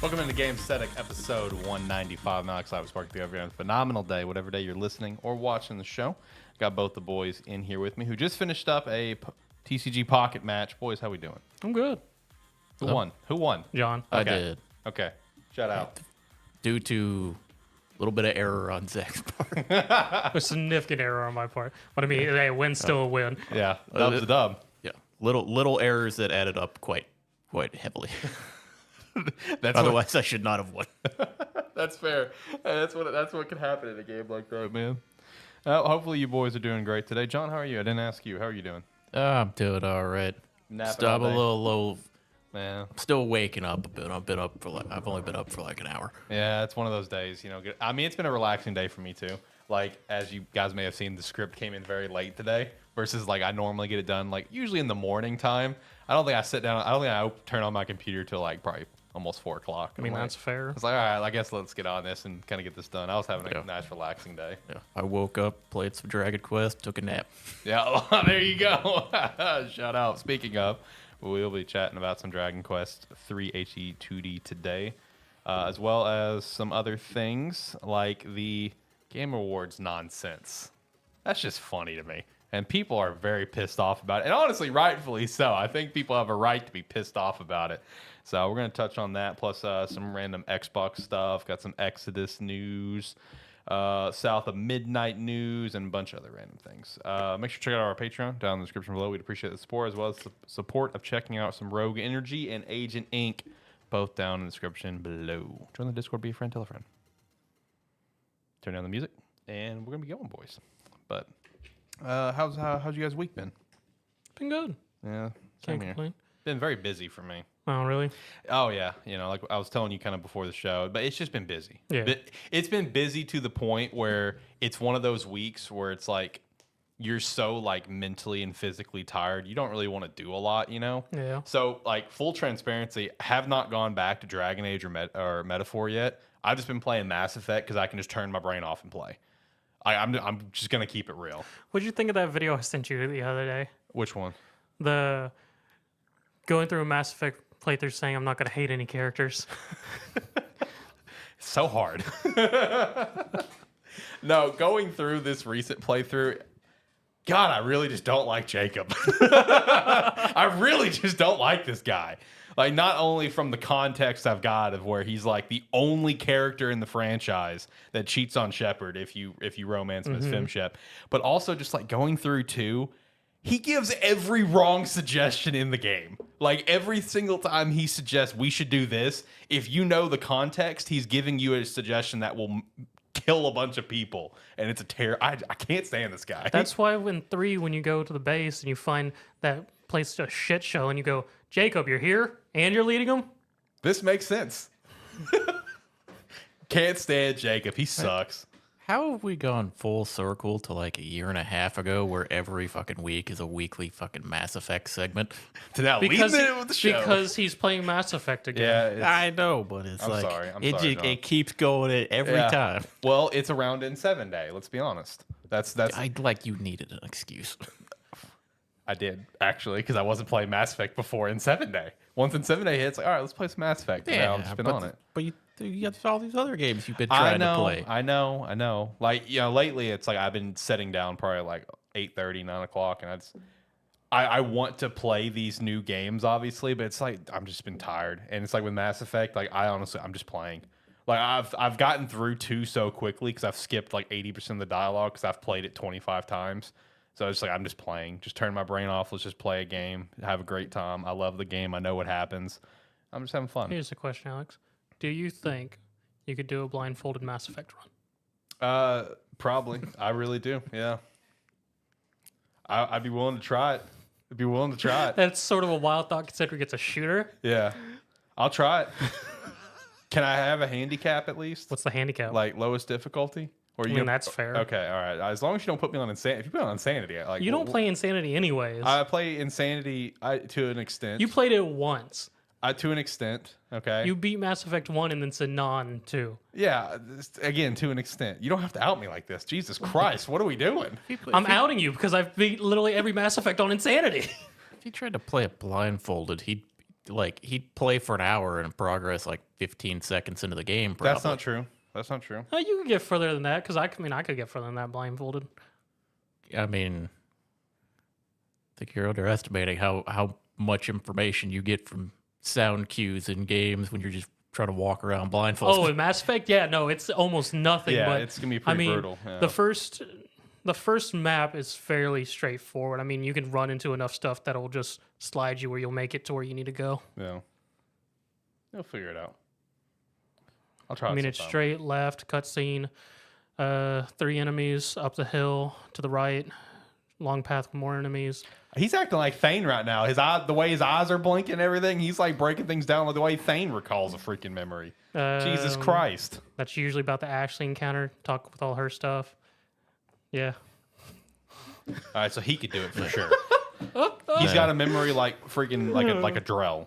Welcome into Gamesthetic, episode 195. Alex Live Spark the Overground. Phenomenal day, whatever day you're listening or watching the show. Got both the boys in here with me who just finished up a TCG Pocket match. Boys, how we doing? I'm good. Who won? Who won? John. Okay. I did. Okay. Shout out. Due to a little bit of error on Zach's part. A significant error on my part. But I mean, hey, win's still a win. Yeah, dub's a dub. Yeah, little errors that added up quite heavily. That's Otherwise, I should not have won. That's fair. That's what can happen in a game like that, man. Hopefully you boys are doing great today. John, how are you? I didn't ask you. How are you doing? I'm doing all right. Napping Still, I'm all a day? little low. Man. I'm still waking up a bit. I've only been up for like an hour. Yeah, it's one of those days, I mean, it's been a relaxing day for me too. Like, as you guys may have seen, the script came in very late today versus like I normally get it done like usually in the morning time. I don't think I turn on my computer till like probably almost 4 o'clock. I mean, that's fair. It's like, all right, I guess let's get on this and kind of get this done. I was having a Yeah. nice relaxing day. Yeah, I woke up, played some Dragon Quest, took a nap. Yeah, there you go. Shout out. Speaking of, we'll be chatting about some Dragon Quest 3 HD2D today, as well as some other things like the Game Awards nonsense. That's just funny to me. And people are very pissed off about it. And honestly, rightfully so. I think people have a right to be pissed off about it. So we're going to touch on that, plus some random Xbox stuff. Got some Exodus news, South of Midnight news, and a bunch of other random things. Make sure to check out our Patreon down in the description below. We'd appreciate the support, as well as the support of checking out some Rogue Energy and Agent Inc., both down in the description below. Join the Discord, be a friend, tell a friend. Turn down the music, and we're going to be going, boys. But how's you guys' week been? Been good. Yeah, Can't same here. complain. Been very busy for me. Oh, really? Oh yeah, like I was telling you kind of before the show, but it's just been busy. Yeah. But it's been busy to the point where it's one of those weeks where it's like you're so like mentally and physically tired, you don't really want to do a lot, Yeah. So like full transparency, have not gone back to Dragon Age or Metaphor yet. I've just been playing Mass Effect because I can just turn my brain off and play. I'm just gonna keep it real. What'd you think of that video I sent you the other day? Which one? The going through a Mass Effect playthrough saying I'm not going to hate any characters. So hard. No, going through this recent playthrough, God, I really just don't like Jacob. I really just don't like this guy. Like, not only from the context I've got of where he's like the only character in the franchise that cheats on Shepard if you romance him as FemShep, but also just like going through too, he gives every wrong suggestion in the game. Like, every single time he suggests we should do this, if you know the context, he's giving you a suggestion that will kill a bunch of people. And it's a terror. I can't stand this guy. That's why when you go to the base and you find that place a shit show and you go, Jacob, you're here and you're leading them? This makes sense. Can't stand Jacob. He sucks. How have we gone full circle to like a year and a half ago where every fucking week is a weekly fucking Mass Effect segment? To now Because, leading it with the show. because he's playing Mass Effect again. Yeah, I know, but it's I'm like sorry. I'm it, sorry, ju- John. it keeps going every Yeah. time. Well, it's around in 7 day. Let's be honest. That's I like you needed an excuse. I did actually because I wasn't playing Mass Effect before in 7 day. Once in 7 day hits, like all right, let's play some Mass Effect. And now I've just been on it. But you got all these other games you've been I trying know, to play. I know. Like, lately it's like I've been setting down probably like 8:30, 9 o'clock, and I want to play these new games, obviously, but it's like I'm just been tired. And it's like with Mass Effect, like I'm just playing. Like I've gotten through 2 so quickly because I've skipped like 80% of the dialogue because I've played it 25 times. So it's like I'm just playing. Just turn my brain off. Let's just play a game. Have a great time. I love the game. I know what happens. I'm just having fun. Here's the question, Alex. Do you think you could do a blindfolded Mass Effect run? Probably. I really do. Yeah. I'd be willing to try it. That's sort of a wild thought considering it's a shooter. Yeah. I'll try it. Can I have a handicap at least? What's the handicap? Like lowest difficulty? Or I mean, that's fair. Okay, all right. As long as you don't put me on insanity. If you put me on insanity, like You don't play Insanity anyways. I play insanity to an extent. You played it once. To an extent. Okay. You beat Mass Effect 1 and then Sanon 2. Yeah. Again, to an extent. You don't have to out me like this. Jesus Christ, what are we doing? I'm outing you because I've beat literally every Mass Effect on Insanity. If he tried to play it blindfolded, like he'd play for an hour and progress like 15 seconds into the game. Probably. That's not true. That's not true. You could get further than that because I could get further than that blindfolded. I mean, I think you're underestimating how much information you get from sound cues in games when you're just trying to walk around blindfolded. Oh, in Mass Effect, yeah, no, it's almost nothing. Yeah, but it's gonna be pretty brutal. Yeah. The first map is fairly straightforward. I mean, you can run into enough stuff that'll just slide you where you'll make it to where you need to go. Yeah. You'll figure it out. I'll try. I mean, it's straight left, cutscene, 3 enemies up the hill to the right, long path with more enemies. He's acting like Thane right now. The way his eyes are blinking and everything, he's like breaking things down like the way Thane recalls a freaking memory. Jesus Christ. That's usually about the Ashley encounter, talk with all her stuff. Yeah. All right, so he could do it for sure. He's got a memory like freaking like a Drell.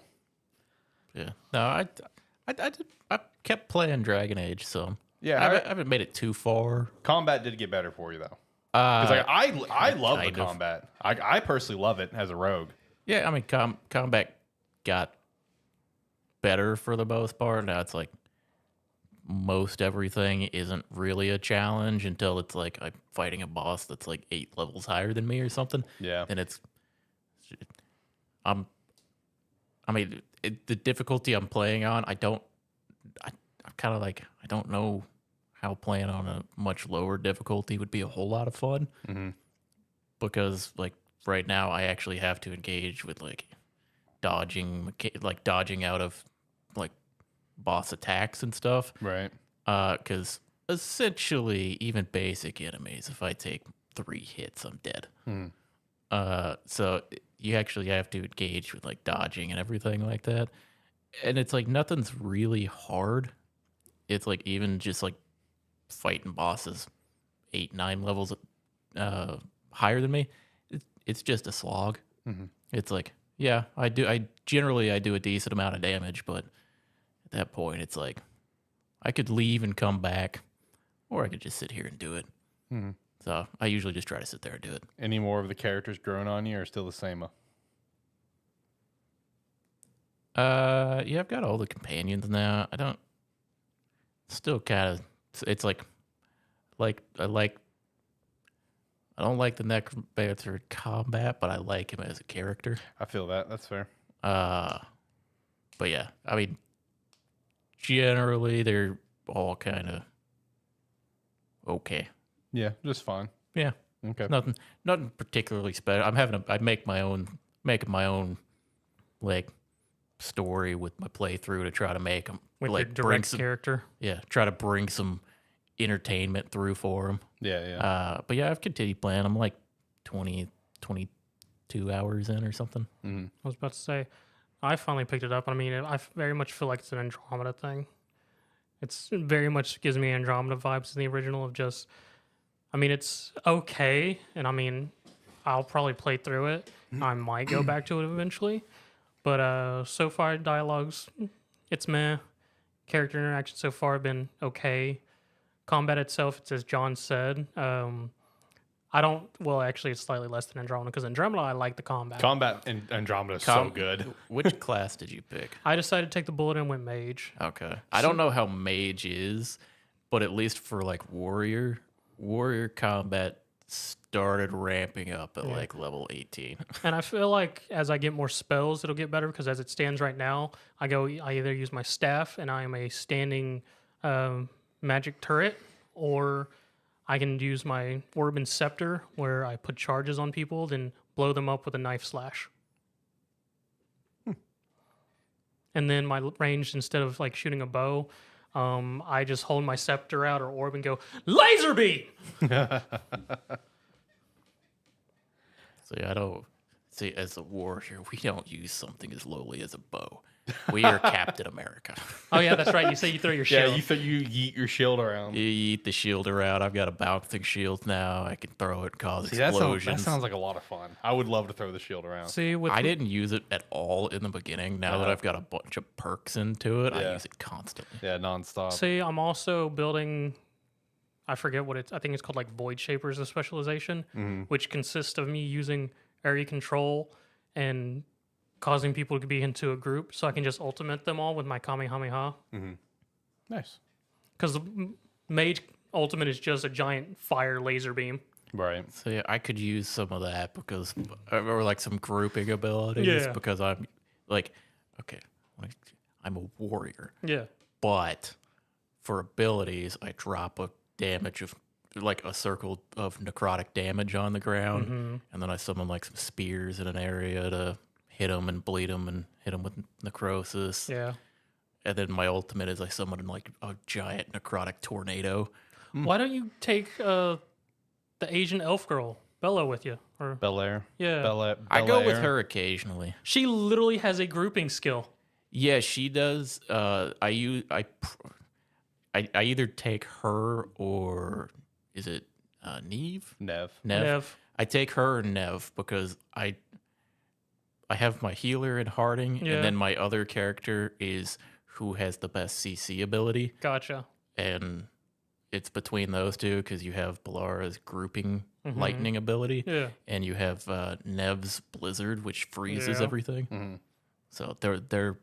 Yeah. No, I kept playing Dragon Age, so Yeah, I haven't made it too far. Combat did get better for you though. Because I love the combat. I personally love it as a rogue. Yeah, I mean, combat got better for the most part. Now it's like most everything isn't really a challenge until it's like I'm fighting a boss that's like 8 levels higher than me or something. Yeah. And the difficulty I'm playing on, I'm kind of like, I don't know how playing on a much lower difficulty would be a whole lot of fun. Mm-hmm. Because like right now I actually have to engage with like dodging out of like boss attacks and stuff. Right. Because essentially even basic enemies, if I take 3 hits, I'm dead. So you actually have to engage with like dodging and everything like that. And it's like nothing's really hard. It's like even just like fighting bosses 8-9 levels higher than me, it's just a slog. Mm-hmm. It's like, yeah, I generally do a decent amount of damage, but at that point it's like I could leave and come back, or I could just sit here and do it. Mm-hmm. So I usually just try to sit there and do it. Any more of the characters growing on you, or still the same? Yeah, I've got all the companions now. I don't still kind of, it's like I don't like the Necromancer combat, but I like him as a character. I feel that. That's fair. But yeah, I mean, generally they're all kind of okay. Yeah, just fine. Yeah, Okay. nothing particularly special. I'm making my own like story with my playthrough to try to make them With like your direct character. Yeah, try to bring some entertainment through for them. Yeah. But yeah, I've continued playing. I'm like 22 hours in or something. Mm-hmm. I was about to say, I finally picked it up. I mean, I very much feel like it's an Andromeda thing. It's very much gives me Andromeda vibes in the original of just, I mean, it's okay. And I mean, I'll probably play through it. I might go back to it eventually. But so far, dialogues, it's meh. Character interaction so far have been okay. Combat itself, it's as John said. Actually, it's slightly less than Andromeda because Andromeda, I like the combat. Combat in Andromeda is so good. Which class did you pick? I decided to take the bullet and went mage. Okay. I don't know how mage is, but at least for like warrior combat started ramping up at like level 18. And I feel like as I get more spells, it'll get better because as it stands right now, I either use my staff and I am a standing magic turret, or I can use my orb and scepter where I put charges on people, then blow them up with a knife slash. And then my range, instead of like shooting a bow, I just hold my scepter out or orb and go, laser beam! So yeah, I don't see, as a warrior, we don't use something as lowly as a bow. We are Captain America. Oh yeah, that's right. You say you throw your shield. Yeah, you yeet your shield around. You eat the shield around. I've got a bouncing shield now. I can throw it and cause explosions. That sounds like a lot of fun. I would love to throw the shield around. See, I didn't use it at all in the beginning. Now that I've got a bunch of perks into it, I use it constantly. Yeah, nonstop. See, I'm also building, I forget what I think it's called, like Void Shapers, a specialization, which consists of me using area control and causing people to be into a group, so I can just ultimate them all with my Kamehameha. Nice. Because the mage ultimate is just a giant fire laser beam. Right. So yeah, I could use some of that because, or like some grouping abilities Yeah. because I'm like, okay, I'm a warrior, Yeah. but for abilities, I drop a damage of like a circle of necrotic damage on the ground, and then I summon like some spears in an area to hit them and bleed them and hit them with necrosis. Yeah. And then my ultimate is I summon like a giant necrotic tornado. Why don't you take the Asian elf girl, Bella, with you? Or Bel-Air. Yeah. Bel-Air. I go with Bel-Air. her occasionally. she literally has a grouping skill. Yeah, she does. I either take her or is it Neve? Nev. Nev. I take her or Nev because I have my healer in Harding, Yeah. and then my other character is who has the best CC ability, Gotcha. and it's between those two because you have Balara's grouping lightning ability, Yeah. and you have Nev's blizzard, which freezes Yeah. everything. So they're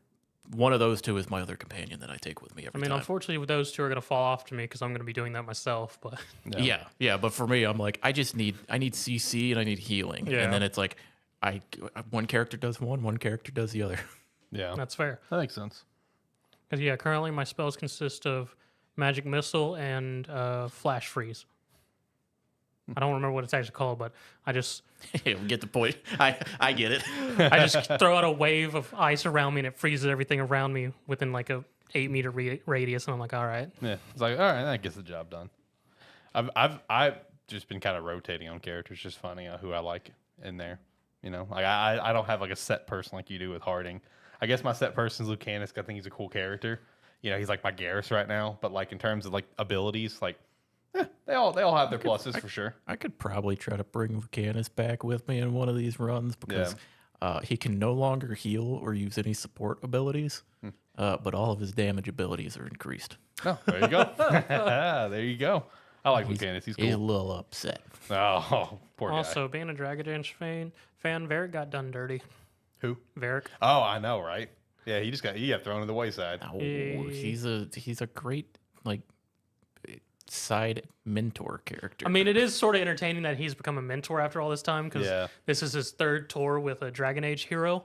one of those two is my other companion that I take with me I every mean, time. unfortunately, those two are going to fall off to me because I'm going to be doing that myself. But Yeah, but for me, I'm like, I need CC and I need healing, Yeah. and then it's like, one character does one character does the other. Yeah. that's fair. That makes sense. Because, yeah, currently my spells consist of Magic Missile and Flash Freeze. I don't remember what it's actually called, but I just You get the point. I get it. I just throw out a wave of ice around me and it freezes everything around me within like a 8-meter radius, and I'm like, all right. Yeah. It's like, all right, that gets the job done. I've just been kind of rotating on characters, just finding out who I like in there. You know, like I don't have like a set person like you do with Harding. I guess my set person is Lucanus. I think he's a cool character. You know, he's like my Garrus right now. But like in terms of like abilities, like they all have their pluses for sure. I could probably try to bring Lucanus back with me in one of these runs because he can no longer heal or use any support abilities, but all of his damage abilities are increased. Oh, there you go. There you go. I like Lucanus. He's He's a cool. little upset. Oh, poor guy. Also, being a Dragon Dance fan, Varric got done dirty. Who? Varric. Oh, I know, right? Yeah, he got thrown to the wayside. Oh, he's a great like side mentor character. I mean, it is sort of entertaining that he's become a mentor after all this time because Yeah. this is his third tour with a Dragon Age hero.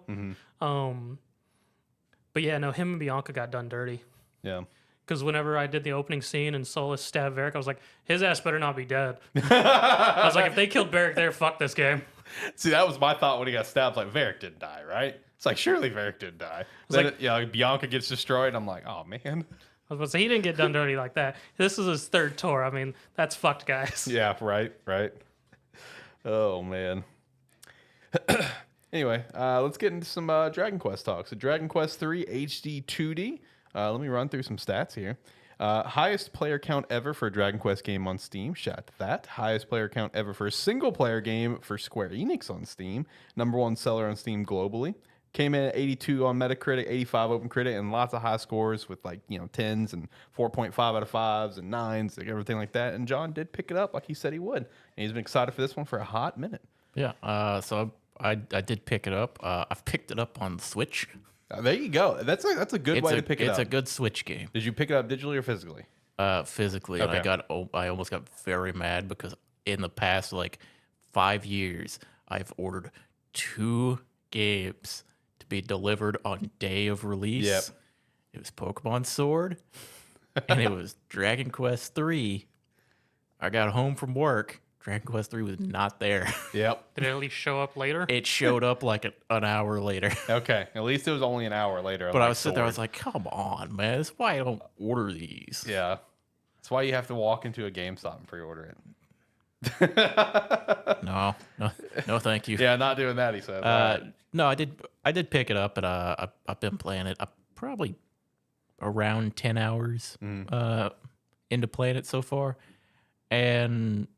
But yeah, no, him and Bianca got done dirty. Yeah. Because whenever I did the opening scene and Solus stabbed Varric, I was like, his ass better not be dead. I was like, if they killed Varric there, fuck this game. See, that was my thought when he got stabbed. Like, Varric didn't die, right? It's like, surely Varric didn't die. Then, like- like Bianca gets destroyed. I'm like, oh, man. I was about to say, he didn't get done dirty like that. This is his third tour. I mean, that's fucked, guys. Yeah, right. Oh, man. Anyway, let's get into some Dragon Quest talk. So, Dragon Quest 3 HD2D. Let me run through some stats here. Highest player count ever for a Dragon Quest game on Steam. Shout out to that. Highest player count ever for a single player game for Square Enix on Steam. #1 seller on Steam globally. Came in at 82 on Metacritic, 85 OpenCritic, and lots of high scores with 10s and 4.5 out of 5s and 9s, like everything like that. And John did pick it up like he said he would. And he's been excited for this one for a hot minute. Yeah. So I did pick it up. I've picked it up on Switch. There you go. That's a good way to pick it up. It's a good Switch game. Did you pick it up digitally or physically? Physically, Okay. and I almost got very mad because in the past 5 years I've ordered 2 games to be delivered on day of release. Yep. It was Pokemon Sword and it was Dragon Quest 3. I got home from work. Dragon Quest 3 was not there. Yep. Did it at least show up later? It showed up an hour later. Okay. At least it was only an hour later. But I was sitting there, I was like, come on, man. That's why I don't order these. yeah. That's why you have to walk into a GameStop and pre-order it. No, thank you. Yeah, not doing that, he said. All right. No, I did pick it up, and I've been playing it. I'm probably around 10 hours into playing it so far. And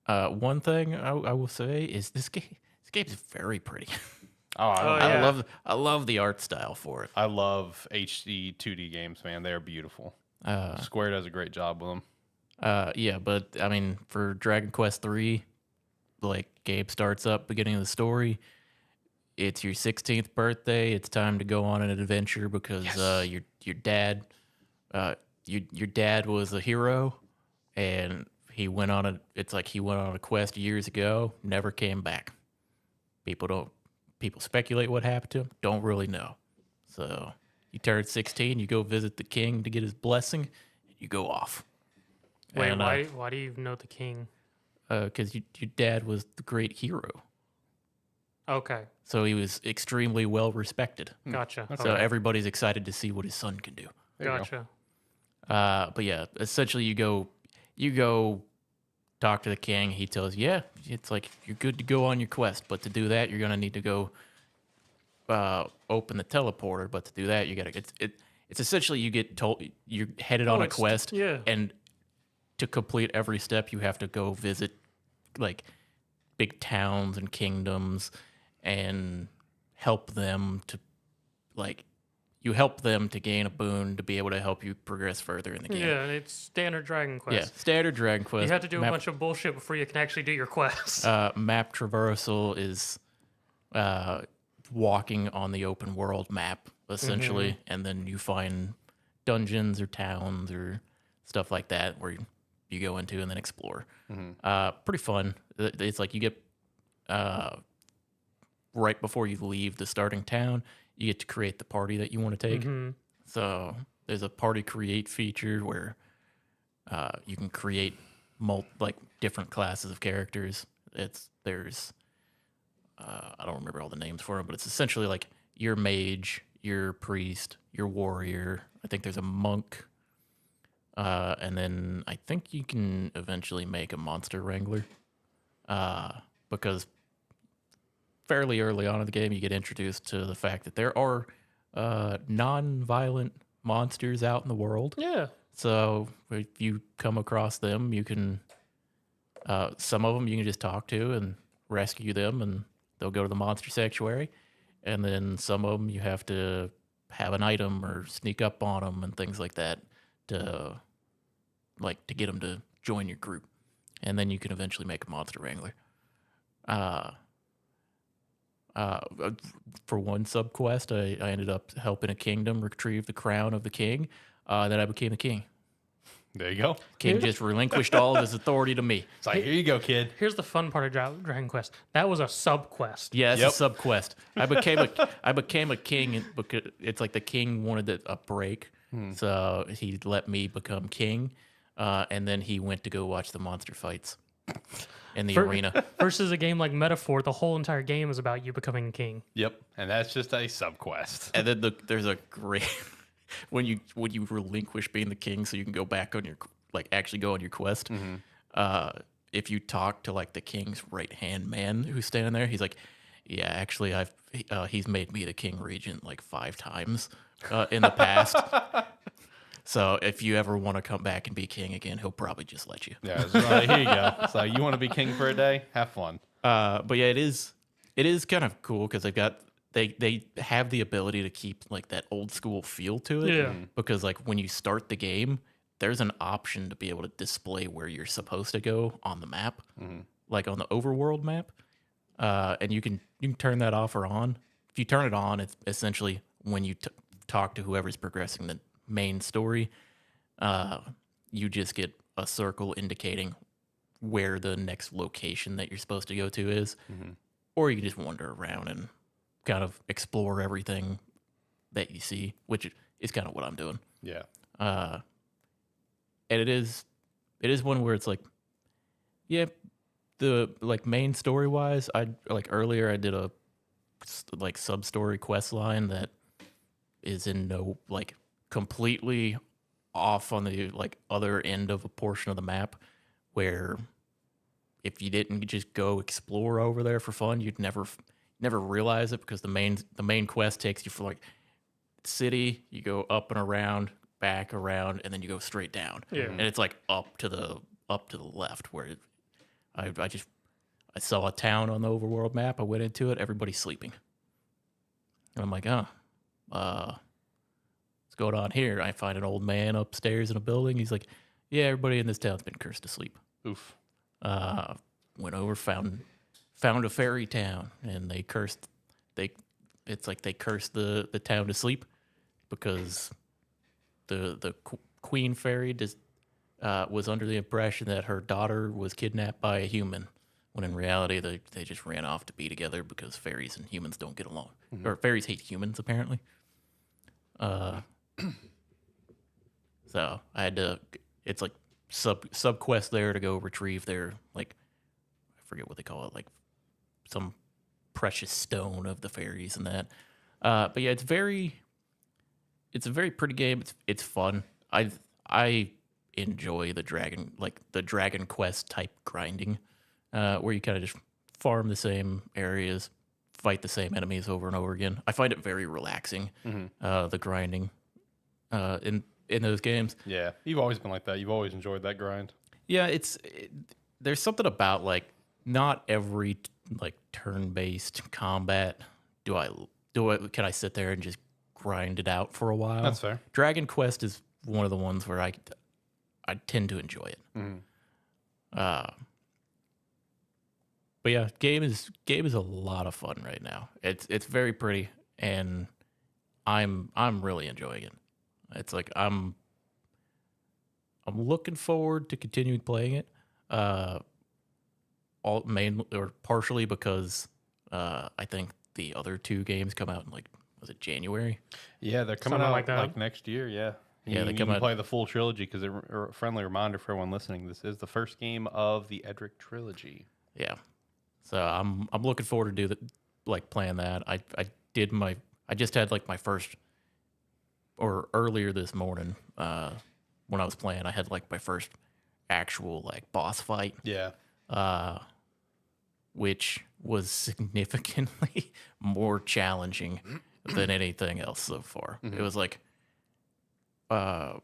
one thing I will say is this game is very pretty. Oh, yeah. I love the art style for it. I love HD 2D games, man. They're beautiful. Square does a great job with them. Yeah, but I mean, for Dragon Quest 3, game starts up, beginning of the story, it's your 16th birthday. It's time to go on an adventure because your dad your dad was a hero, and he went on a quest years ago, never came back. People speculate what happened to him, don't really know. So you turn 16, you go visit the king to get his blessing, and you go off. Wait, And, why do you know the king? Because your dad was the great hero. Okay, So he was extremely well respected. gotcha. So Okay. everybody's excited to see what his son can do. There you go. Gotcha. But yeah, essentially you go talk to the king. He tells you, yeah, it's like you're good to go on your quest, but to do that, you're gonna need to go open the teleporter. But to do that, you gotta it's essentially you get told you're headed on a it's- quest, yeah. and to complete every step, you have to go visit like big towns and kingdoms and help them to gain a boon to be able to help you progress further in the game. Yeah, it's standard Dragon Quest. Yeah, standard Dragon Quest. You have to do a bunch of bullshit before you can actually do your quests. Map traversal is walking on the open world map, essentially, and then you find dungeons or towns or stuff like that where you go into and then explore. Pretty fun. It's like you get right before you leave the starting town, you get to create the party that you want to take. So there's a party create feature where you can create different classes of characters. There's I don't remember all the names for them, but it's essentially like your mage, your priest, your warrior. I think there's a monk, and then I think you can eventually make a monster wrangler, because fairly early on in the game you get introduced to the fact that there are non-violent monsters out in the world. Yeah. So if you come across them, you can some of them you can just talk to and rescue them, and they'll go to the monster sanctuary. And then some of them you have to have an item or sneak up on them and things like that to get them to join your group. And then you can eventually make a monster wrangler. For one subquest, I ended up helping a kingdom retrieve the crown of the king. Then I became the king. There you go. King just relinquished all of his authority to me. It's like, here you go, kid. Here's the fun part of Dragon Quest. That was a sub quest. Yeah, it's Yep. a subquest. I became a king because it's like the king wanted a break, so he let me become king, and then he went to go watch the monster fights in the arena. Versus a game like Metaphor, the whole entire game is about you becoming king. Yep. And that's just a subquest. And then there's a great when you relinquish being the king, so you can go back on your actually go on your quest. If you talk to like the king's right hand man who's standing there, he's like, "Yeah, actually, he's made me the king regent like 5 times in the past. So if you ever want to come back and be king again, he'll probably just let you." Yeah, it's right, here you go. So you want to be king for a day? Have fun. But yeah, it is kind of cool because they have the ability to keep like that old school feel to it. Yeah. Because like when you start the game, there's an option to be able to display where you're supposed to go on the map, like on the overworld map, and you can turn that off or on. If you turn it on, it's essentially when you talk to whoever's progressing the main story, you just get a circle indicating where the next location that you're supposed to go to is, or you can just wander around and kind of explore everything that you see, which is kind of what I'm doing. Yeah. And it is one where it's like, yeah, the like main story wise, earlier I did a like sub story quest line that is in no like completely off on the like other end of a portion of the map, where if you didn't just go explore over there for fun, you'd never realize it, because the main quest takes you for like city, you go up and around, back around, and then you go straight down. Yeah. And it's like up to the left where I saw a town on the overworld map. I went into it, everybody's sleeping. And I'm like, what's going on here? I find an old man upstairs in a building. He's like, yeah, everybody in this town's been cursed to sleep. Oof. Went over, found a fairy town, and they cursed it's like they curse the town to sleep because the queen fairy was under the impression that her daughter was kidnapped by a human, when in reality they just ran off to be together because fairies and humans don't get along, or fairies hate humans apparently. So I had to. It's like sub quest there to go retrieve their, like, I forget what they call it, like some precious stone of the fairies and that. But yeah, it's a very pretty game. It's fun. I enjoy the Dragon Quest type grinding, where you kind of just farm the same areas, fight the same enemies over and over again. I find it very relaxing. The grinding in those games. Yeah, you've always been like that. You've always enjoyed that grind. Yeah, there's something about, like, not every like turn-based combat can I sit there and just grind it out for a while. That's fair. Dragon Quest is one of the ones where I tend to enjoy it. But yeah, game is a lot of fun right now. It's very pretty, and I'm really enjoying it. It's like I'm looking forward to continuing playing it. Partially because I think the other two games come out in, like, was it January? Yeah, they're coming Something out like that. like next year. Yeah, Yeah, they you come can out. play the full trilogy because a friendly reminder for everyone listening: this is the first game of the Edric trilogy. Yeah, so I'm looking forward to playing that. I just had like my first, or earlier this morning, when I was playing, I had like my first actual like boss fight. Yeah. Which was significantly more challenging than anything else so far. It was like all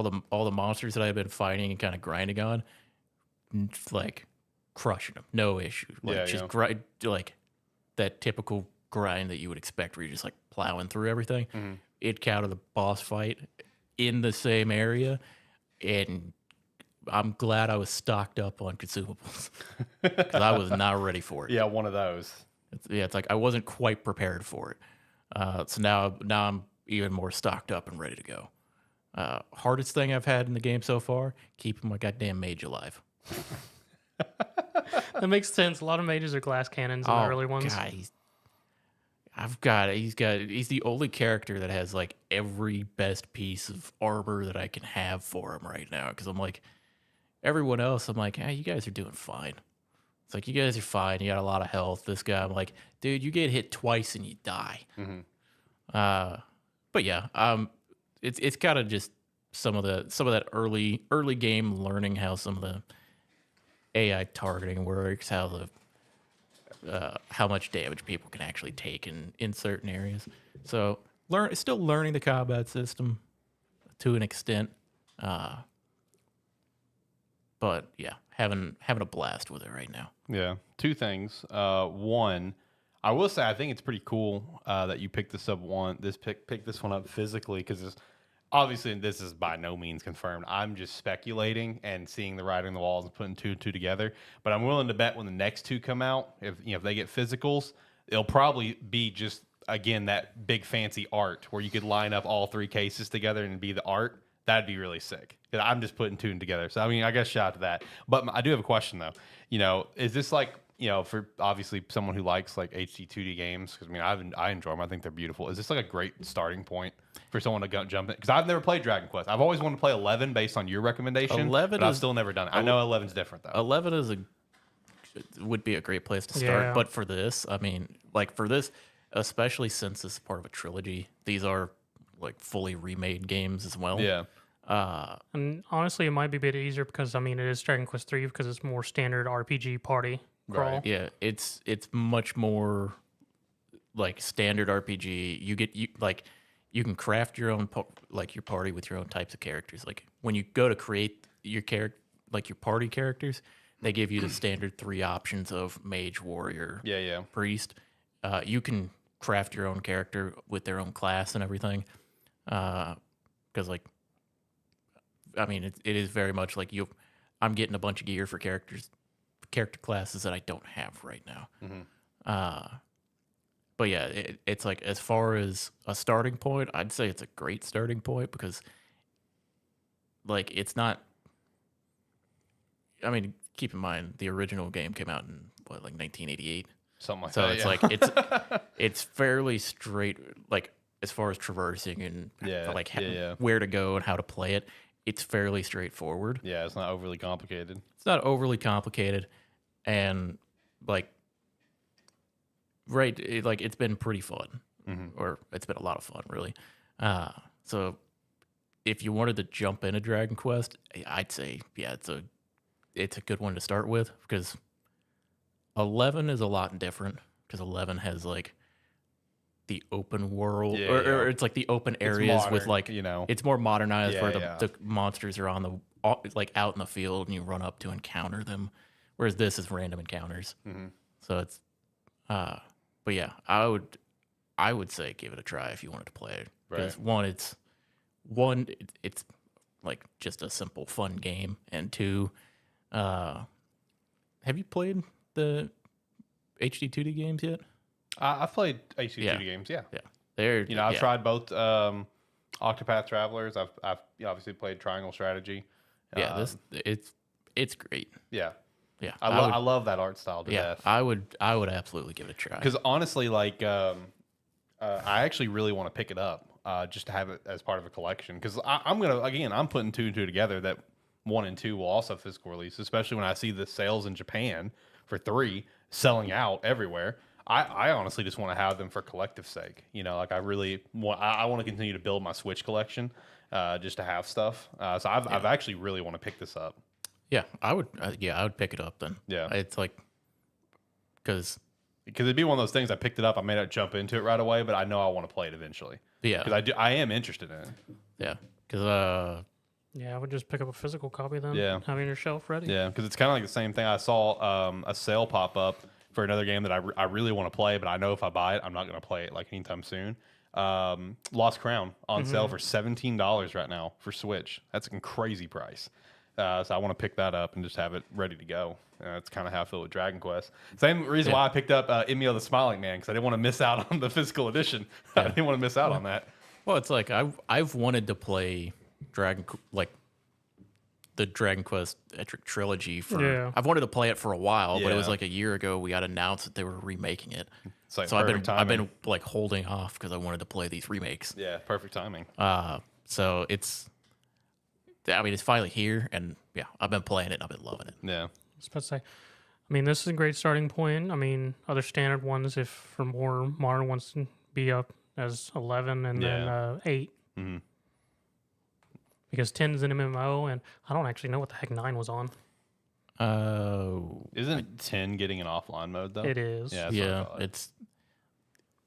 the monsters that I've been fighting and kind of grinding on, like crushing them, no issue. Like grind, like that typical grind that you would expect, where you're just like plowing through everything. It counted the boss fight in the same area, and I'm glad I was stocked up on consumables because I was not ready for it. Yeah, one of those. It's like I wasn't quite prepared for it. So now I'm even more stocked up and ready to go. Hardest thing I've had in the game so far, keeping my goddamn mage alive. That makes sense. A lot of mages are glass cannons in the early ones. God, he's the only character that has like every best piece of armor that I can have for him right now. Because I'm like, everyone else, I'm like, hey, you guys are doing fine. It's like, you guys are fine. You got a lot of health. This guy, I'm like, dude, you get hit twice and you die. But yeah, it's kind of just some of that early game learning how some of the AI targeting works, how much damage people can actually take in certain areas. So still learning the combat system to an extent. But yeah, having a blast with it right now. Yeah, two things. One, I will say I think it's pretty cool that you picked this up pick this one up physically, because obviously this is by no means confirmed. I'm just speculating and seeing the writing on the walls and putting two and two together. But I'm willing to bet when the next two come out, if they get physicals, it'll probably be just, again, that big fancy art where you could line up all three cases together and be the art. That'd be really sick. I'm just putting two together. So, I mean, I guess shout out to that. But I do have a question, though. Is this like, for obviously someone who likes like HD2D games, because I mean, I enjoy them. I think they're beautiful. Is this like a great starting point for someone to jump in? Because I've never played Dragon Quest. I've always wanted to play 11 based on your recommendation. But I've still never done it. I know 11's different, though. 11 would be a great place to start. Yeah. But for this, I mean, like for this, especially since this is part of a trilogy, these are like fully remade games as well. Yeah. And honestly, it might be a bit easier because, I mean, it is Dragon Quest 3 because it's more standard RPG party crawl. Right. Yeah, it's much more like standard RPG. You can craft your own your party with your own types of characters. Like when you go to create your your party characters, they give you the standard 3 options of mage, warrior, priest. You can craft your own character with their own class and everything. Because I mean, it is very much like I'm getting a bunch of gear for character classes that I don't have right now. but yeah, it's like as far as a starting point, I'd say it's a great starting point because like it's not. I mean, keep in mind the original game came out in what, like 1988. Something like So that. it's yeah. like it's fairly straight, like as far as traversing and like where to go and how to play it. It's fairly straightforward. Yeah, it's not overly complicated. It's not overly complicated, and like like it's been pretty fun, or it's been a lot of fun, really. So if you wanted to jump into Dragon Quest, I'd say it's a good one to start with because 11 is a lot different because 11 has like the open world or it's like the open areas with like it's more modernized where the monsters are on the like out in the field and you run up to encounter them, whereas this is random encounters. So it's but yeah, I would say give it a try if you wanted to play it because it's like just a simple fun game, and two, have you played the HD2D games yet? I've played HD2D games. Yeah. They're I've tried both Octopath Travelers. I've obviously played Triangle Strategy. Yeah, it's great. Yeah. Yeah, I love that art style to death. I would absolutely give it a try. Because honestly, like I actually really want to pick it up just to have it as part of a collection. Because I'm putting two and two together that 1 and 2 will also physical release, especially when I see the sales in Japan for 3 selling out everywhere. I honestly just want to have them for collective sake. Like I want to continue to build my Switch collection just to have stuff. So I've actually really want to pick this up. Yeah, I would pick it up then. Yeah. It's like because it'd be one of those things I picked it up, I may not jump into it right away, but I know I want to play it eventually. Yeah. Because I am interested in it. Yeah. Because yeah, I would just pick up a physical copy then. Yeah. Having your shelf ready. Yeah, because it's kind of like the same thing. I saw a sale pop up for another game that I really want to play, but I know if I buy it, I'm not going to play it like anytime soon. Lost Crown on sale for $17 right now for Switch. That's a crazy price. So I want to pick that up and just have it ready to go. That's kind of how I feel with Dragon Quest. Same reason why I picked up Emil the Smiling Man, because I didn't want to miss out on the physical edition. I didn't want to miss out on that. well, it's like I've wanted to play the Dragon Quest trilogy for. I've wanted to play it for a while, but it was like a year ago we got announced that they were remaking it. Like so I've been like holding off because I wanted to play these remakes. Yeah, perfect timing. So it's finally here, and yeah, I've been playing it and I've been loving it. Yeah. I was about to say, I mean, this is a great starting point. I mean, other standard ones, if for more modern ones, be up as 11 and then 8. Mm-hmm. Because 10 is an MMO, and I don't actually know what the heck 9 was on. Isn't 10 getting an offline mode though? It is. Yeah.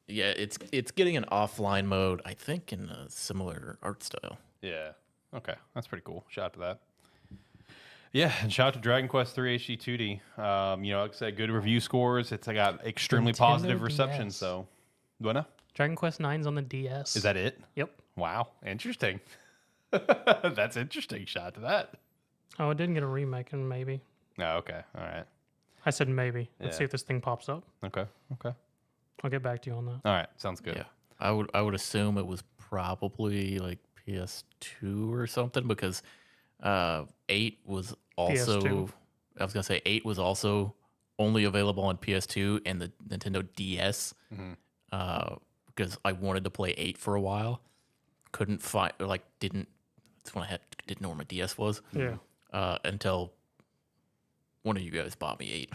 It's getting an offline mode. I think in a similar art style. Yeah. Okay, that's pretty cool. Shout out to that. Yeah, and shout out to Dragon Quest 3 HD2D. Like I said, good review scores. It's got extremely positive reception. DS. So, bueno. Dragon Quest 9's on the DS. Is that it? Yep. Wow, interesting. That's interesting. Shout out to that. Oh, it didn't get a remake, and maybe. Oh, okay. All right. I said maybe. Let's see if this thing pops up. Okay. I'll get back to you on that. All right. Sounds good. Yeah, I would assume it was probably like PS2 or something because 8 was also. PS2. I was gonna say 8 was also only available on PS2 and the Nintendo DS. Because I wanted to play 8 for a while, couldn't find didn't. That's when I didn't know where my DS was. Yeah. Until one of you guys bought me 8.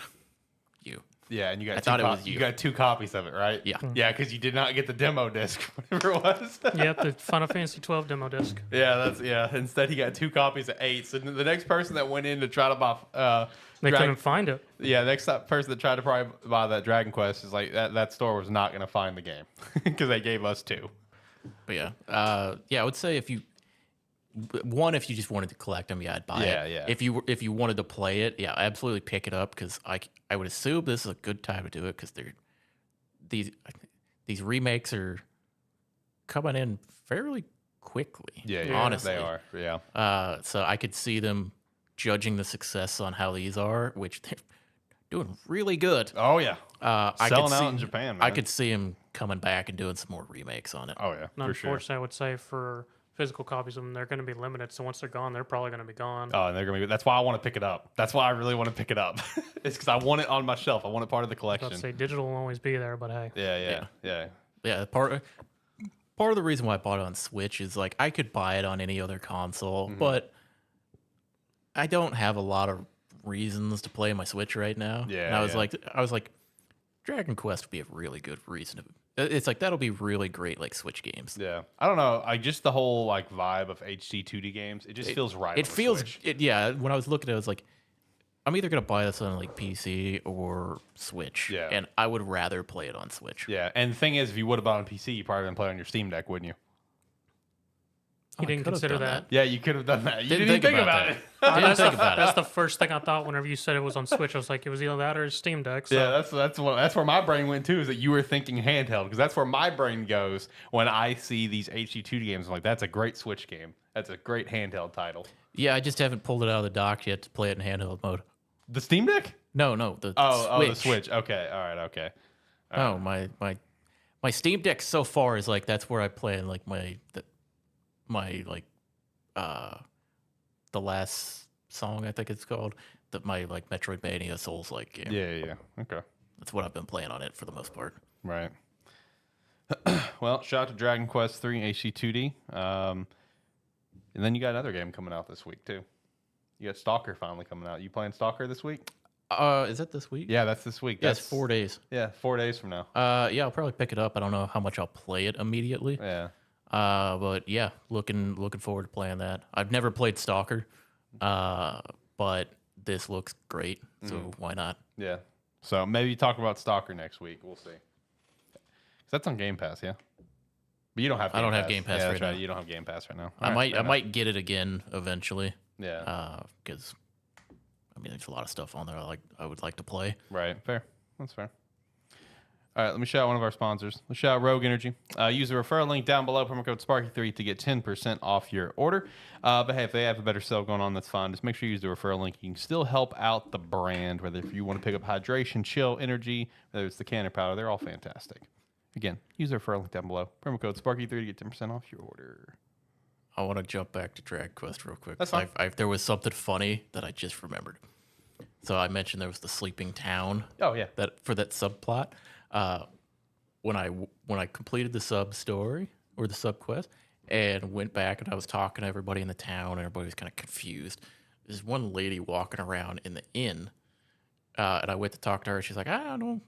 You. Yeah, and you got I thought it was you got 2 copies of it, right? Yeah. Yeah, because you did not get the demo disc, whatever it was. Yep, the Final Fantasy 12 demo disc. Yeah. Instead, he got 2 copies of 8. So the next person that went in to try to buy, They couldn't find it. Yeah, next person that tried to probably buy that Dragon Quest is like that store was not going to find the game because they gave us 2. But yeah, I would say if you just wanted to collect them, I'd buy it. Yeah. If you wanted to play it, absolutely pick it up because I would assume this is a good time to do it because these remakes are coming in fairly quickly. Yeah, honestly they are. Yeah. So I could see them judging the success on how these are, which they're doing really good. Oh yeah. I Selling could out see, in Japan, man. I could see them coming back and doing some more remakes on it. Oh yeah, And for sure. unfortunately, I would say for physical copies of them, they're going to be limited. So once they're gone, they're probably going to be gone. Oh, and they're gonna be. That's why I want to pick it up. That's why I really want to pick it up. It's because I want it on my shelf. I want it part of the collection. I'd say digital will always be there, but hey. Yeah. Part of the reason why I bought it on Switch is like I could buy it on any other console, but I don't have a lot of reasons to play my Switch right now. Yeah, and I was like, Dragon Quest would be a really good reason. It's like that'll be really great like Switch games. Yeah. I don't know. I just the whole like vibe of HD2D games. It just feels right. It on the feels Switch. when I was looking at it, I was like, I'm either gonna buy this on like PC or Switch. Yeah. And I would rather play it on Switch. Yeah. And the thing is, if you would have bought it on PC, you probably didn't play it on your Steam Deck, wouldn't you? You didn't consider that. Yeah, you could have done that. You Didn't didn't think think about about it. That's the first thing I thought whenever you said it was on Switch. I was like, it was either that or Steam Deck. So. Yeah, that's where my brain went too. Is that you were thinking handheld because that's where my brain goes when I see these HD2D games. I'm like, that's a great Switch game. That's a great handheld title. Yeah, I just haven't pulled it out of the dock yet to play it in handheld mode. The Steam Deck? No, the Switch. The Switch. Okay, all right, okay. Oh, my Steam Deck so far is like that's where I play in like the last song I think it's called my like Metroidvania Souls like game. Yeah. Okay. That's what I've been playing on it for the most part. Right. Well, shout out to Dragon Quest 3 HD2D. And then you got another game coming out this week too. You got Stalker finally coming out. You playing Stalker this week? Is that this week? Yeah, that's this week. Yeah, it's 4 days. Yeah, 4 days from now. Yeah, I'll probably pick it up. I don't know how much I'll play it immediately. Yeah. But yeah, looking forward to playing that. I've never played Stalker, but this looks great, so why not? Yeah. So maybe talk about Stalker next week. We'll see. 'Cause that's on Game Pass, yeah. But you don't have. I don't have Game Pass yeah, right now. You don't have Game Pass right now. I might get it again eventually. Yeah. Because I mean, there's a lot of stuff on there I would like to play. Right. Fair. That's fair. All right, let me shout out one of our sponsors. Let's shout out Rogue Energy. Use the referral link down below, promo code Sparky3 to get 10% off your order. But hey, if they have a better sale going on, that's fine. Just make sure you use the referral link. You can still help out the brand, whether if you want to pick up hydration, chill, energy, whether it's the can or powder, they're all fantastic. Again, use the referral link down below. Promo code Sparky3 to get 10% off your order. I want to jump back to Dragon Quest real quick. That's fine. There was something funny that I just remembered. So I mentioned there was the sleeping town. Oh, yeah. That for that subplot. When I completed the sub story or the sub quest and went back and I was talking to everybody in the town and everybody was kind of confused. There's one lady walking around in the inn, and I went to talk to her. She's like, I don't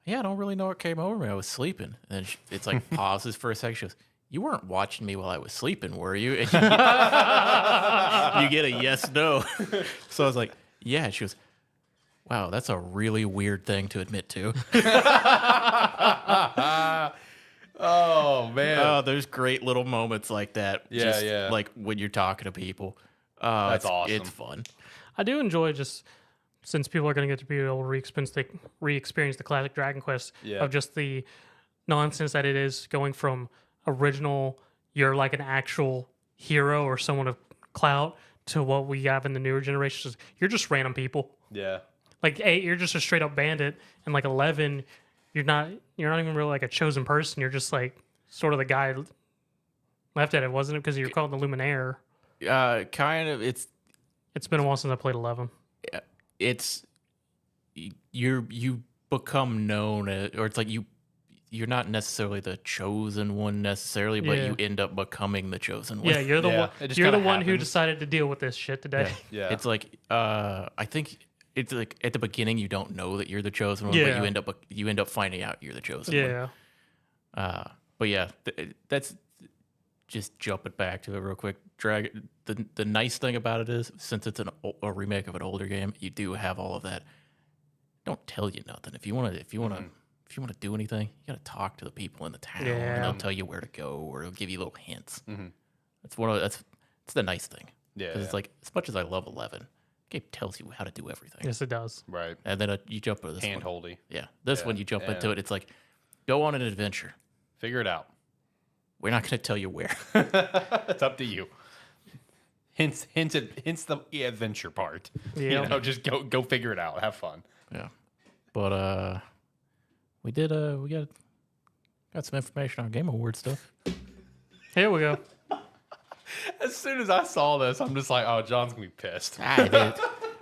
really know what came over me. I was sleeping, and it's like pauses for a second. She goes, "You weren't watching me while I was sleeping, were you?" And you get a yes, no. So I was like, "Yeah." She goes, "Wow, that's a really weird thing to admit to." Oh, man. Oh, there's great little moments like that. Yeah, just yeah. Like when you're talking to people. That's awesome. It's fun. I do enjoy just since people are going to get to be able to re-experience the classic Dragon Quest of just the nonsense that it is going from original, you're like an actual hero or someone of clout to what we have in the newer generations. You're just random people. Yeah. Like 8, you're just a straight up bandit, and like 11, you're not even really like a chosen person. You're just like sort of the guy left at it, wasn't it? Because you're called the Luminaire. Kind of. It's been a while since I played 11. You become known or it's like you're not necessarily the chosen one necessarily, but you end up becoming the chosen one. Yeah, you're the one. It just You're the kinda one who happens. decided to deal with this shit today. Yeah. It's like I think it's like at the beginning you don't know that you're the chosen one, Yeah. but you end up finding out you're the chosen Yeah. one. But yeah, that's just jumping back to it real quick. The nice thing about it is since it's a remake of an older game, you do have all of that. Don't tell you nothing. If you want to do anything, you got to talk to the people in the town, and they'll tell you where to go, or they'll give you little hints. It's the nice thing. Yeah. Because it's like as much as I love 11, the game tells you how to do everything. Yes, it does. Right. And then you jump into this one. Hand-holdy. Yeah, this one you jump into it. It's like go on an adventure. Figure it out. We're not going to tell you where. It's up to you. Hints the adventure part. Yeah. You know, just go figure it out. Have fun. Yeah, but we got Got some information on Game Award stuff. Here we go. As soon as I saw this, I'm just like, oh, John's gonna be pissed.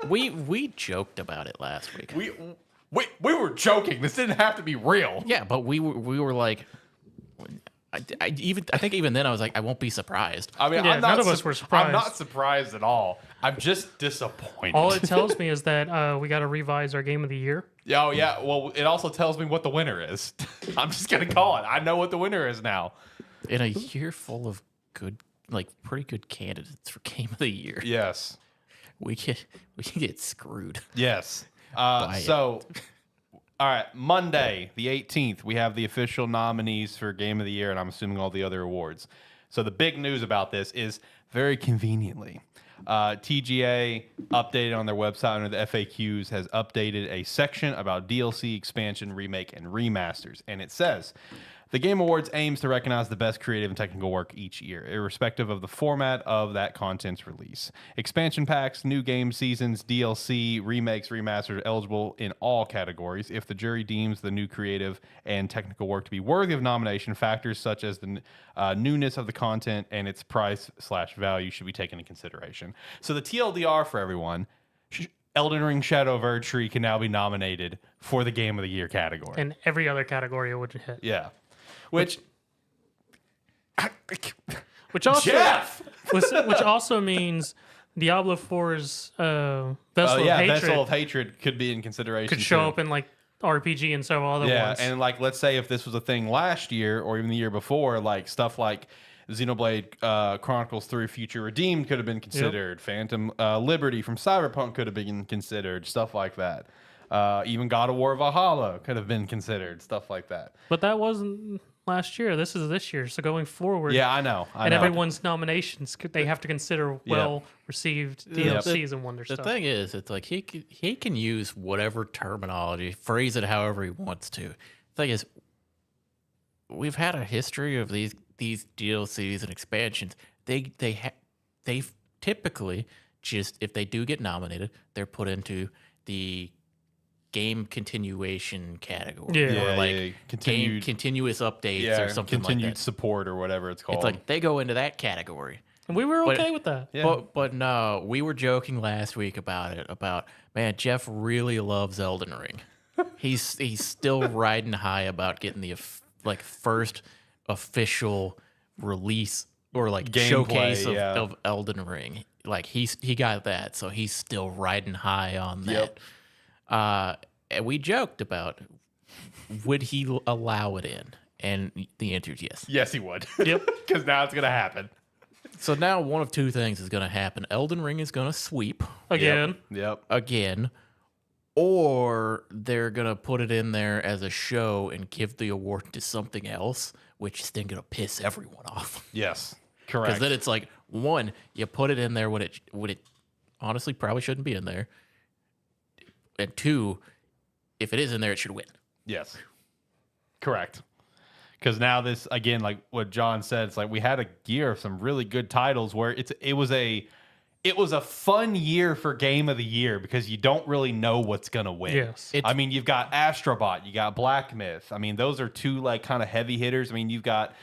We joked about it last week. We were joking. This didn't have to be real. Yeah, but we were like, I think even then I was like, I won't be surprised. I mean, Yeah, none of us were surprised. I'm not surprised at all. I'm just disappointed. All it tells me is that we got to revise our game of the year. Oh yeah. Well, it also tells me what the winner is. I'm just gonna call it. I know what the winner is now. In a year full of good, like pretty good candidates for Game of the Year, Yes. we can get screwed. Yes. Buy it. So, all right, Monday, the 18th, we have the official nominees for Game of the Year, and I'm assuming all the other awards. So the big news about this is very conveniently, TGA updated on their website under the FAQs has updated a section about DLC, expansion, remake, and remasters. And it says, the Game Awards aims to recognize the best creative and technical work each year, irrespective of the format of that content's release. Expansion packs, new game seasons, DLC, remakes, remasters are eligible in all categories. If the jury deems the new creative and technical work to be worthy of nomination, factors such as the newness of the content and its price/value should be taken into consideration. So the TLDR for everyone, Elden Ring Shadow of Erdtree can now be nominated for the Game of the Year category. And every other category it would hit. Yeah. Which also Jeff! which also means Diablo 4's Vessel Oh of yeah, Hatred Vessel of Hatred could be in consideration. could show too. up in like RPG and several other Yeah, ones. and like let's say if this was a thing last year or even the year before, like stuff like Xenoblade Chronicles 3 Future Redeemed could have been considered. Phantom Liberty from Cyberpunk could have been considered. Stuff like that. Even God of War Valhalla could have been considered. Stuff like that. But that wasn't last year. This is this year. So going forward, Yeah, I know. and everyone's nominations, they have to consider well-received DLCs and wonder The stuff. thing is, it's like he can use whatever terminology, phrase it however he wants to. The thing is, we've had a history of these DLCs and expansions. They typically just, if they do get nominated, they're put into the game continuation category. Yeah. Or like yeah. continuous updates or something like continued that. support or whatever it's called. It's like they go into that category. And we were But- okay with that. Yeah. But no, we were joking last week about it. About, man, Jeff really loves Elden Ring. He's still riding high about getting the first official release or like Gameplay, showcase yeah. of Elden Ring. Like he got that, so he's still riding high on that. Yep. And we joked about, would he allow it in? And the answer is yes. Yes, he would. Yep. Because now it's gonna happen. So now one of two things is going to happen. Elden Ring is going to sweep Again. Yep. again, or they're going to put it in there as a show and give the award to something else, which is then going to piss everyone off. Yes. Because Correct. then it's like, one, you put it in there when it honestly probably shouldn't be in there. And two, if it is in there, it should win. Yes. Correct. Because now this, again, like what John said, it's like we had a year of some really good titles where it was a fun year for Game of the Year because you don't really know what's gonna win. Yes. I mean, you've got Astrobot, you got Black Myth. I mean, those are two like kind of heavy hitters. I mean, you've got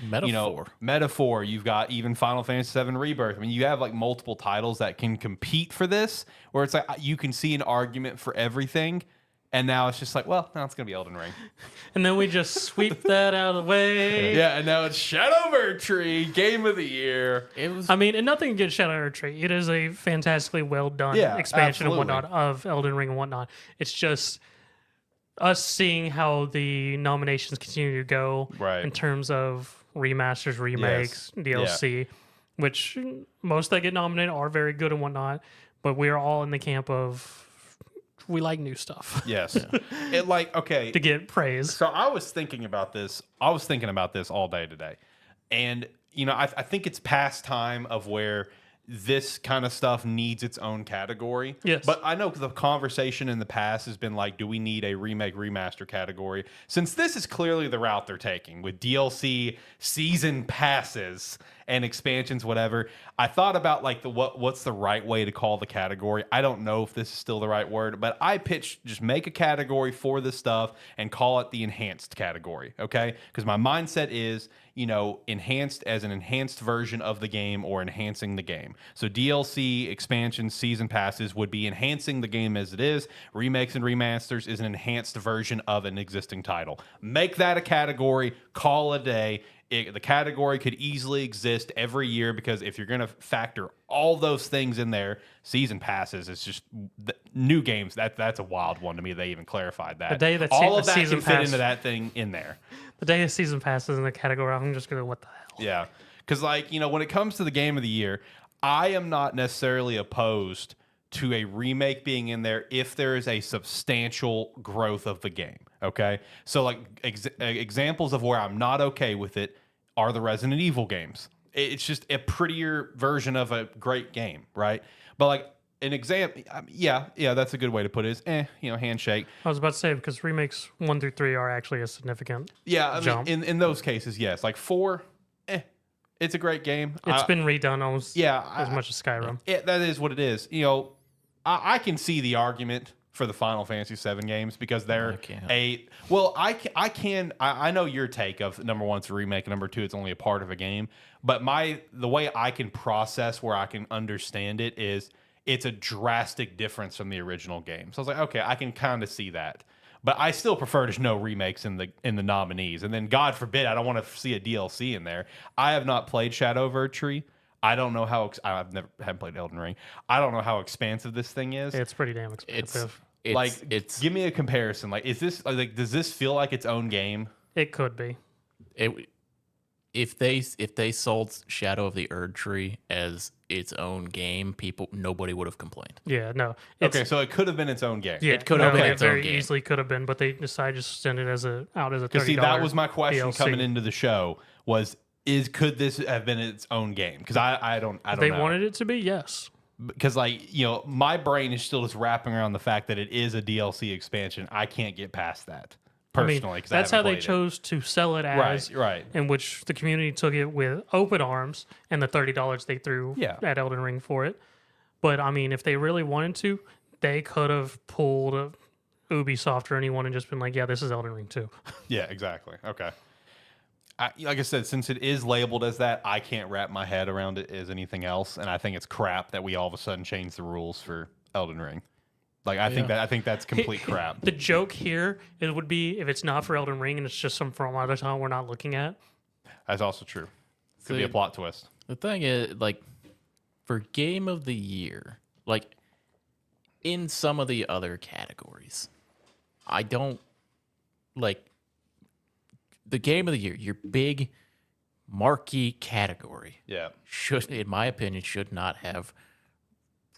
Metaphor. You've got even Final Fantasy VII Rebirth. I mean, you have like multiple titles that can compete for this, where it's like you can see an argument for everything. And now it's just like, well, now it's going to be Elden Ring. And then we just sweep that out of the way. Yeah, and now it's Shadow of Erdtree, Game of the Year. It was I mean, and nothing against Shadow of Erdtree. It is a fantastically well done Yeah, expansion absolutely. and whatnot of Elden Ring and whatnot. It's just us seeing how the nominations continue to go Right. in terms of remasters, remakes, DLC, which most that get nominated are very good and whatnot. But we are all in the camp of we like new stuff Yes. It like, okay. to get praise. So I was thinking about this. I was thinking about this all day today. And, you know, I think it's past time of where this kind of stuff needs its own category. Yes. But I know the conversation in the past has been like, do we need a remake remaster category? Since this is clearly the route they're taking with DLC, season passes, and expansions, whatever. I thought about like what's the right way to call the category. I don't know if this is still the right word, but I pitched just make a category for this stuff and call it the enhanced category, okay? Because my mindset is, enhanced as an enhanced version of the game or enhancing the game. So DLC, expansions, season passes would be enhancing the game as it is. Remakes and remasters is an enhanced version of an existing title. Make that a category, call it a day. The category could easily exist every year because if you're going to factor all those things in there, season passes is just new games. That's a wild one to me. They even clarified that. The day that all of that season can fit pass, into that thing in there. The day a season passes in the category, I'm just going to what the hell? Yeah, because when it comes to the game of the year, I am not necessarily opposed to a remake being in there if there is a substantial growth of the game. Okay, so like examples of where I'm not okay with it are the Resident Evil games. It's just a prettier version of a great game, right? But like an example, yeah, that's a good way to put it. Is handshake. I was about to say because remakes 1 through 3 are actually a significant jump. In those cases, yes. Like 4, it's a great game. It's been redone almost as much as Skyrim. That is what it is. I can see the argument for the Final Fantasy VII games because they're I know your take of number 1 it's a remake and number 2 it's only a part of a game, but the way I can process where I can understand it is it's a drastic difference from the original game. So I was like, okay, I can kind of see that. But I still prefer to no remakes in the nominees. And then God forbid I don't want to see a DLC in there. I have not played Shadow Tree. I don't know how haven't played Elden Ring. I don't know how expansive this thing is. It's pretty damn expensive. Give me a comparison. Like, is this does this feel like its own game? It could be. If they sold Shadow of the Erdtree as its own game, nobody would have complained. Yeah, no. Okay, so it could have been its own game. Yeah, it could have been it its own very game. easily could have been, but they decided to send it as out as a $30 See, that was my question DLC. coming into the show could this have been its own game? Because I don't know. They wanted it to be, yes. Because my brain is still just wrapping around the fact that it is a DLC expansion. I can't get past that personally. That's how they chose to sell it as, right. In which the community took it with open arms and the $30 they threw at Elden Ring for it. But I mean, if they really wanted to, they could have pulled a Ubisoft or anyone and just been like, "Yeah, this is Elden Ring too." Yeah, exactly. Okay. Like I said, since it is labeled as that, I can't wrap my head around it as anything else, and I think it's crap that we all of a sudden changed the rules for Elden Ring. Like I think that's complete crap. The joke here would be if it's not for Elden Ring and it's just some from other time we're not looking at. That's also true. Could be a plot twist. The thing is, like, for Game of the Year, like in some of the other categories, I don't like. The Game of the Year, your big marquee category, in my opinion, should not have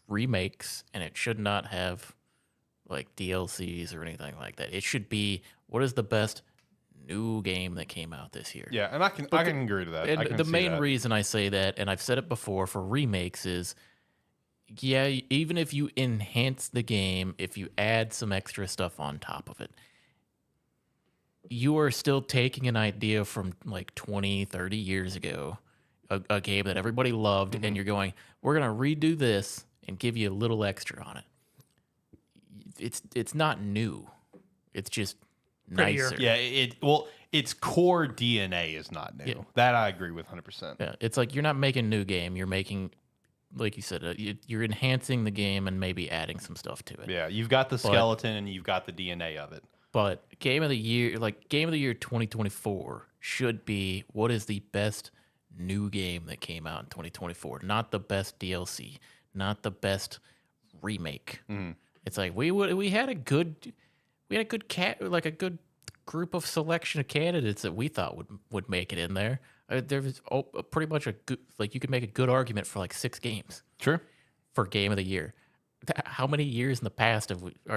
remakes, and it should not have like DLCs or anything like that. It should be what is the best new game that came out this year. Yeah, and I can agree to that. And the main reason I say that, and I've said it before for remakes, is even if you enhance the game, if you add some extra stuff on top of it, you are still taking an idea from like 20, 30 years ago, a game that everybody loved, and you're going, we're going to redo this and give you a little extra on it. It's not new. It's just nicer. Yeah, its core DNA is not new. Yeah. That I agree with 100%. Yeah, it's like you're not making a new game. You're making, like you said, you're enhancing the game and maybe adding some stuff to it. Yeah, you've got the skeleton and you've got the DNA of it. But Game of the Year 2024 should be what is the best new game that came out in 2024, not the best DLC, not the best remake. It's like we had a good group of selection of candidates that we thought would make it in there. There was pretty much a good, like you could make a good argument for like 6 games. Sure. For Game of the Year. How many years in the past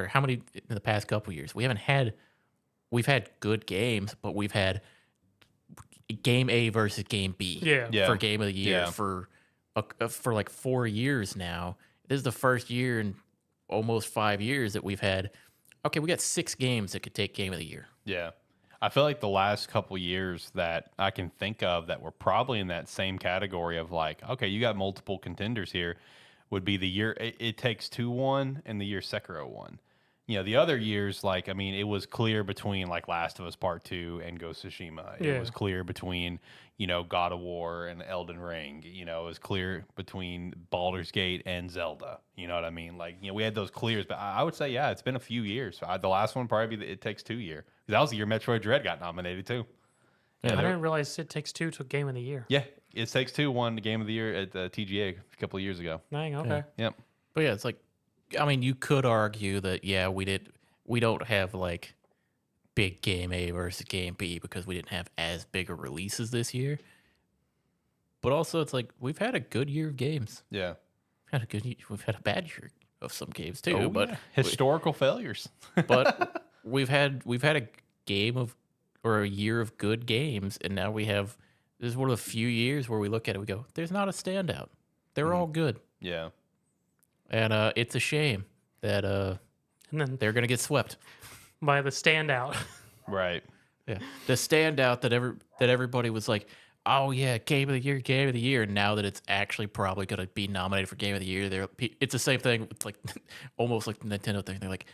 how many in the past couple of years? We've had good games, but we've had Game A versus Game B for Game of the Year for for like 4 years now. This is the first year in almost 5 years that we've had. Okay, we got 6 games that could take Game of the Year. Yeah. I feel like the last couple years that I can think of that were probably in that same category of like, okay, you got multiple contenders here, would be the year It Takes Two won and the year Sekiro won. You know, the other years, like, I mean, it was clear between like Last of Us Part 2 and Ghost of Tsushima. It was clear between, you know, God of War and Elden Ring. You know, it was clear between Baldur's Gate and Zelda. You know what I mean? Like, you know, we had those clears, but I would say, yeah, it's been a few years. The last one probably be the It Takes Two year. That was the year Metroid Dread got nominated too. I didn't realize It Takes Two took Game of the Year. Yeah, It Takes Two won the Game of the Year at the TGA a couple of years ago. Dang, okay. Yep. But yeah, it's like, I mean, you could argue that, yeah, we don't have like big game A versus game B because we didn't have as big of releases this year. But also, it's like we've had a good year of games. Yeah. We've had a bad year of some games too. But historical failures. but we've had a game of or a year of good games, and now this is one of the few years where we look at it, we go, there's not a standout. They're all good. Yeah. And it's a shame that And then they're gonna get swept. by the standout. Right. Yeah, the standout that everybody was like, oh yeah, Game of the Year. And now that it's actually probably gonna be nominated for Game of the Year, it's the same thing. It's like almost like the Nintendo thing. They're like,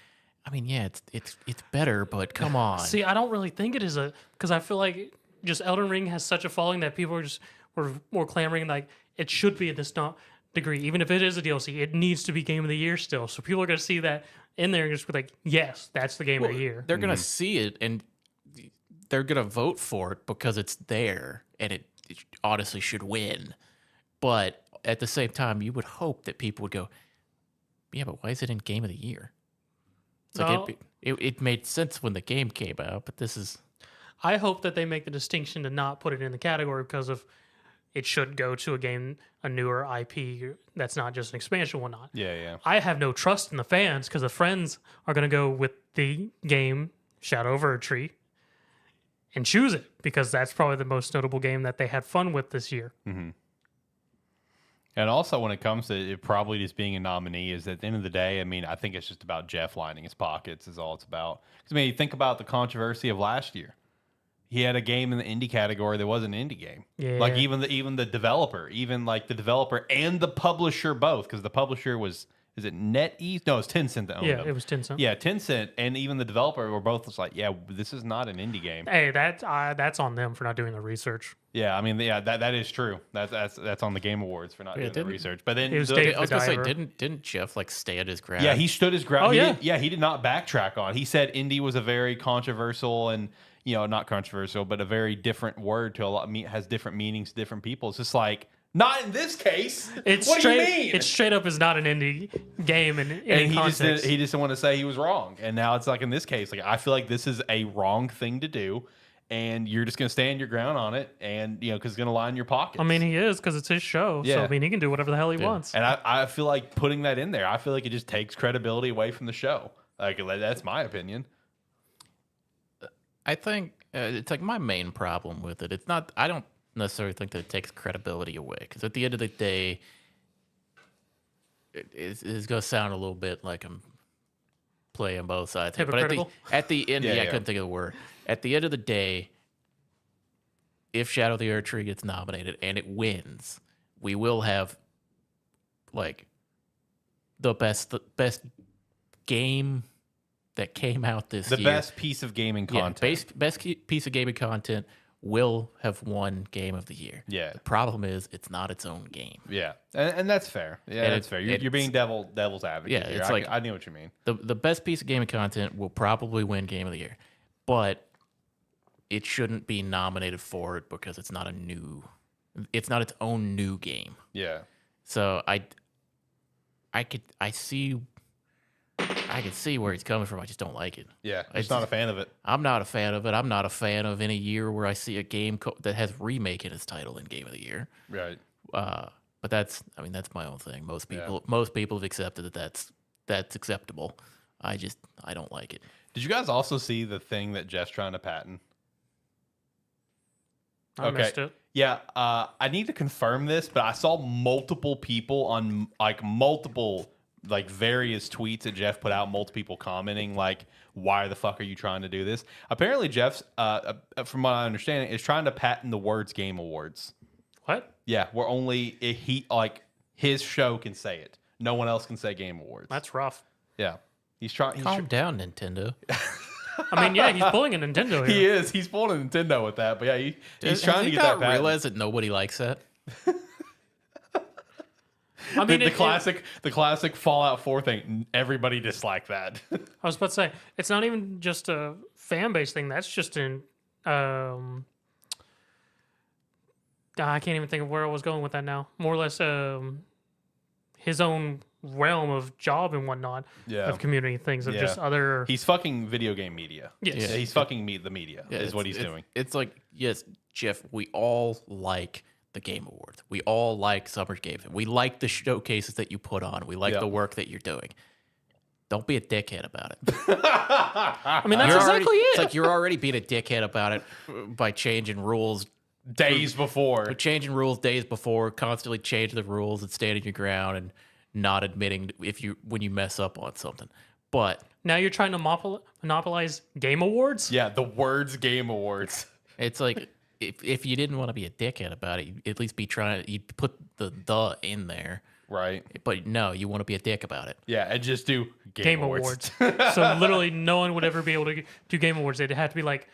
I mean, yeah, it's better, but come on. See, I don't really think it is because I feel like just Elden Ring has such a following that people were more clamoring like it should be at this degree, even if it is a DLC, it needs to be Game of the Year still. So people are gonna see that in there and just be like, yes, that's the Game of the Year. They're gonna see it and they're gonna vote for it because it's there and it honestly should win. But at the same time, you would hope that people would go, yeah, but why is it in Game of the Year? It's like it made sense when the game came out, but this is. I hope that they make the distinction to not put it in the category because of it should go to a newer IP that's not just an expansion, whatnot. Yeah. I have no trust in the fans because the friends are going to go with the game Shadow of Erdtree and choose it because that's probably the most notable game that they had fun with this year. Mm-hmm. And also, when it comes to it probably just being a nominee, is at the end of the day, I mean, I think it's just about Jeff lining his pockets is all it's about. Because, I mean, think about the controversy of last year. He had a game in the indie category that wasn't an indie game. Yeah. Like even the developer, the developer and the publisher both, because the publisher is it NetEase? No, it's Tencent that owned them. It was Tencent. Yeah, Tencent and even the developer were both just like, yeah, this is not an indie game. Hey, that's on them for not doing the research. Yeah, I mean, yeah, that is true. That's on the Game Awards for not doing the research. But then It was the- Dave I was gonna say, MacGyver. didn't Jeff like stand his ground? Yeah, he stood his ground. Oh, yeah. He did not backtrack on. He said indie was a very controversial and, you know, not controversial, but a very different word to a lot. Has different meanings to different people. It's just like, not in this case. It's what straight. do you mean? It straight up is not an indie game in and any he context. just didn't want to say he was wrong. And now it's like in this case, like I feel like this is a wrong thing to do, and you're just gonna stand your ground on it, and you know, because it's gonna line your pockets. I mean, he is because it's his show. So Yeah. I mean, he can do whatever the hell he wants. And I feel like putting that in there, I feel like it just takes credibility away from the show. Like that's my opinion. I think it's like my main problem with it. It's not. I don't necessarily think that it takes credibility away because at the end of the day, it's going to sound a little bit like I'm playing both sides. But Hypocritical? at the end, Yeah, I yeah. couldn't think of the word. At the end of the day, if Shadow of the Erdtree gets nominated and it wins, we will have like the best game that came out this The year. best piece of gaming content. Best piece of gaming content will have won Game of the Year. Yeah. The problem is it's not its own game. Yeah, and that's fair. Yeah, And that's fair. You're being devil's advocate. Yeah, here. it's I, like- I know what you mean. The best piece of gaming content will probably win Game of the Year, but it shouldn't be nominated for it because it's not its own new game. Yeah, So I could see where he's coming from. I just don't like it. yeah. I'm just not a fan of it. I'm not a fan of it. I'm not a fan of any year where I see a game that has Remake in its title in Game of the Year. Right. But that's my own thing. Most people have accepted that's acceptable. I don't like it. Did you guys also see the thing that Jeff's trying to patent? I missed it. Yeah, I need to confirm this, but I saw multiple people on like various tweets that Jeff put out, multiple people commenting like, "Why the fuck are you trying to do this?" Apparently, Jeff's, from what I understand, is trying to patent the words Game Awards. What? Yeah, where only his show can say it. No one else can say Game Awards. That's rough. Yeah, he's trying. Calm down, Nintendo. I mean, yeah, he's pulling a Nintendo here. He is. He's pulling a Nintendo with that, but yeah, he's trying to get that patent. Realize that nobody likes that. I mean, the classic Fallout 4 thing. Everybody disliked that. I was about to say, it's not even just a fan base thing. That's just an I can't even think of where I was going with that now. More or less, his own realm of job and whatnot of community things of just other. He's fucking video game media. Yes. Yeah, he's fucking the media is what he's doing. It's like, yes, Jeff, we all like the Game Awards. We all like Summer Games. We like the showcases that you put on. We like the work that you're doing. Don't be a dickhead about it. I mean, that's exactly it. It's like you're already being a dickhead about it by changing rules days before. Changing rules days before, constantly changing the rules and standing your ground and not admitting when you mess up on something. But now you're trying to monopolize Game Awards? Yeah, the words Game Awards. It's like if you didn't want to be a dickhead about it, you'd at least be trying to put the in there. Right. But no, you want to be a dick about it. Yeah, and just do Game Awards. So literally no one would ever be able to do Game Awards. It'd have to be like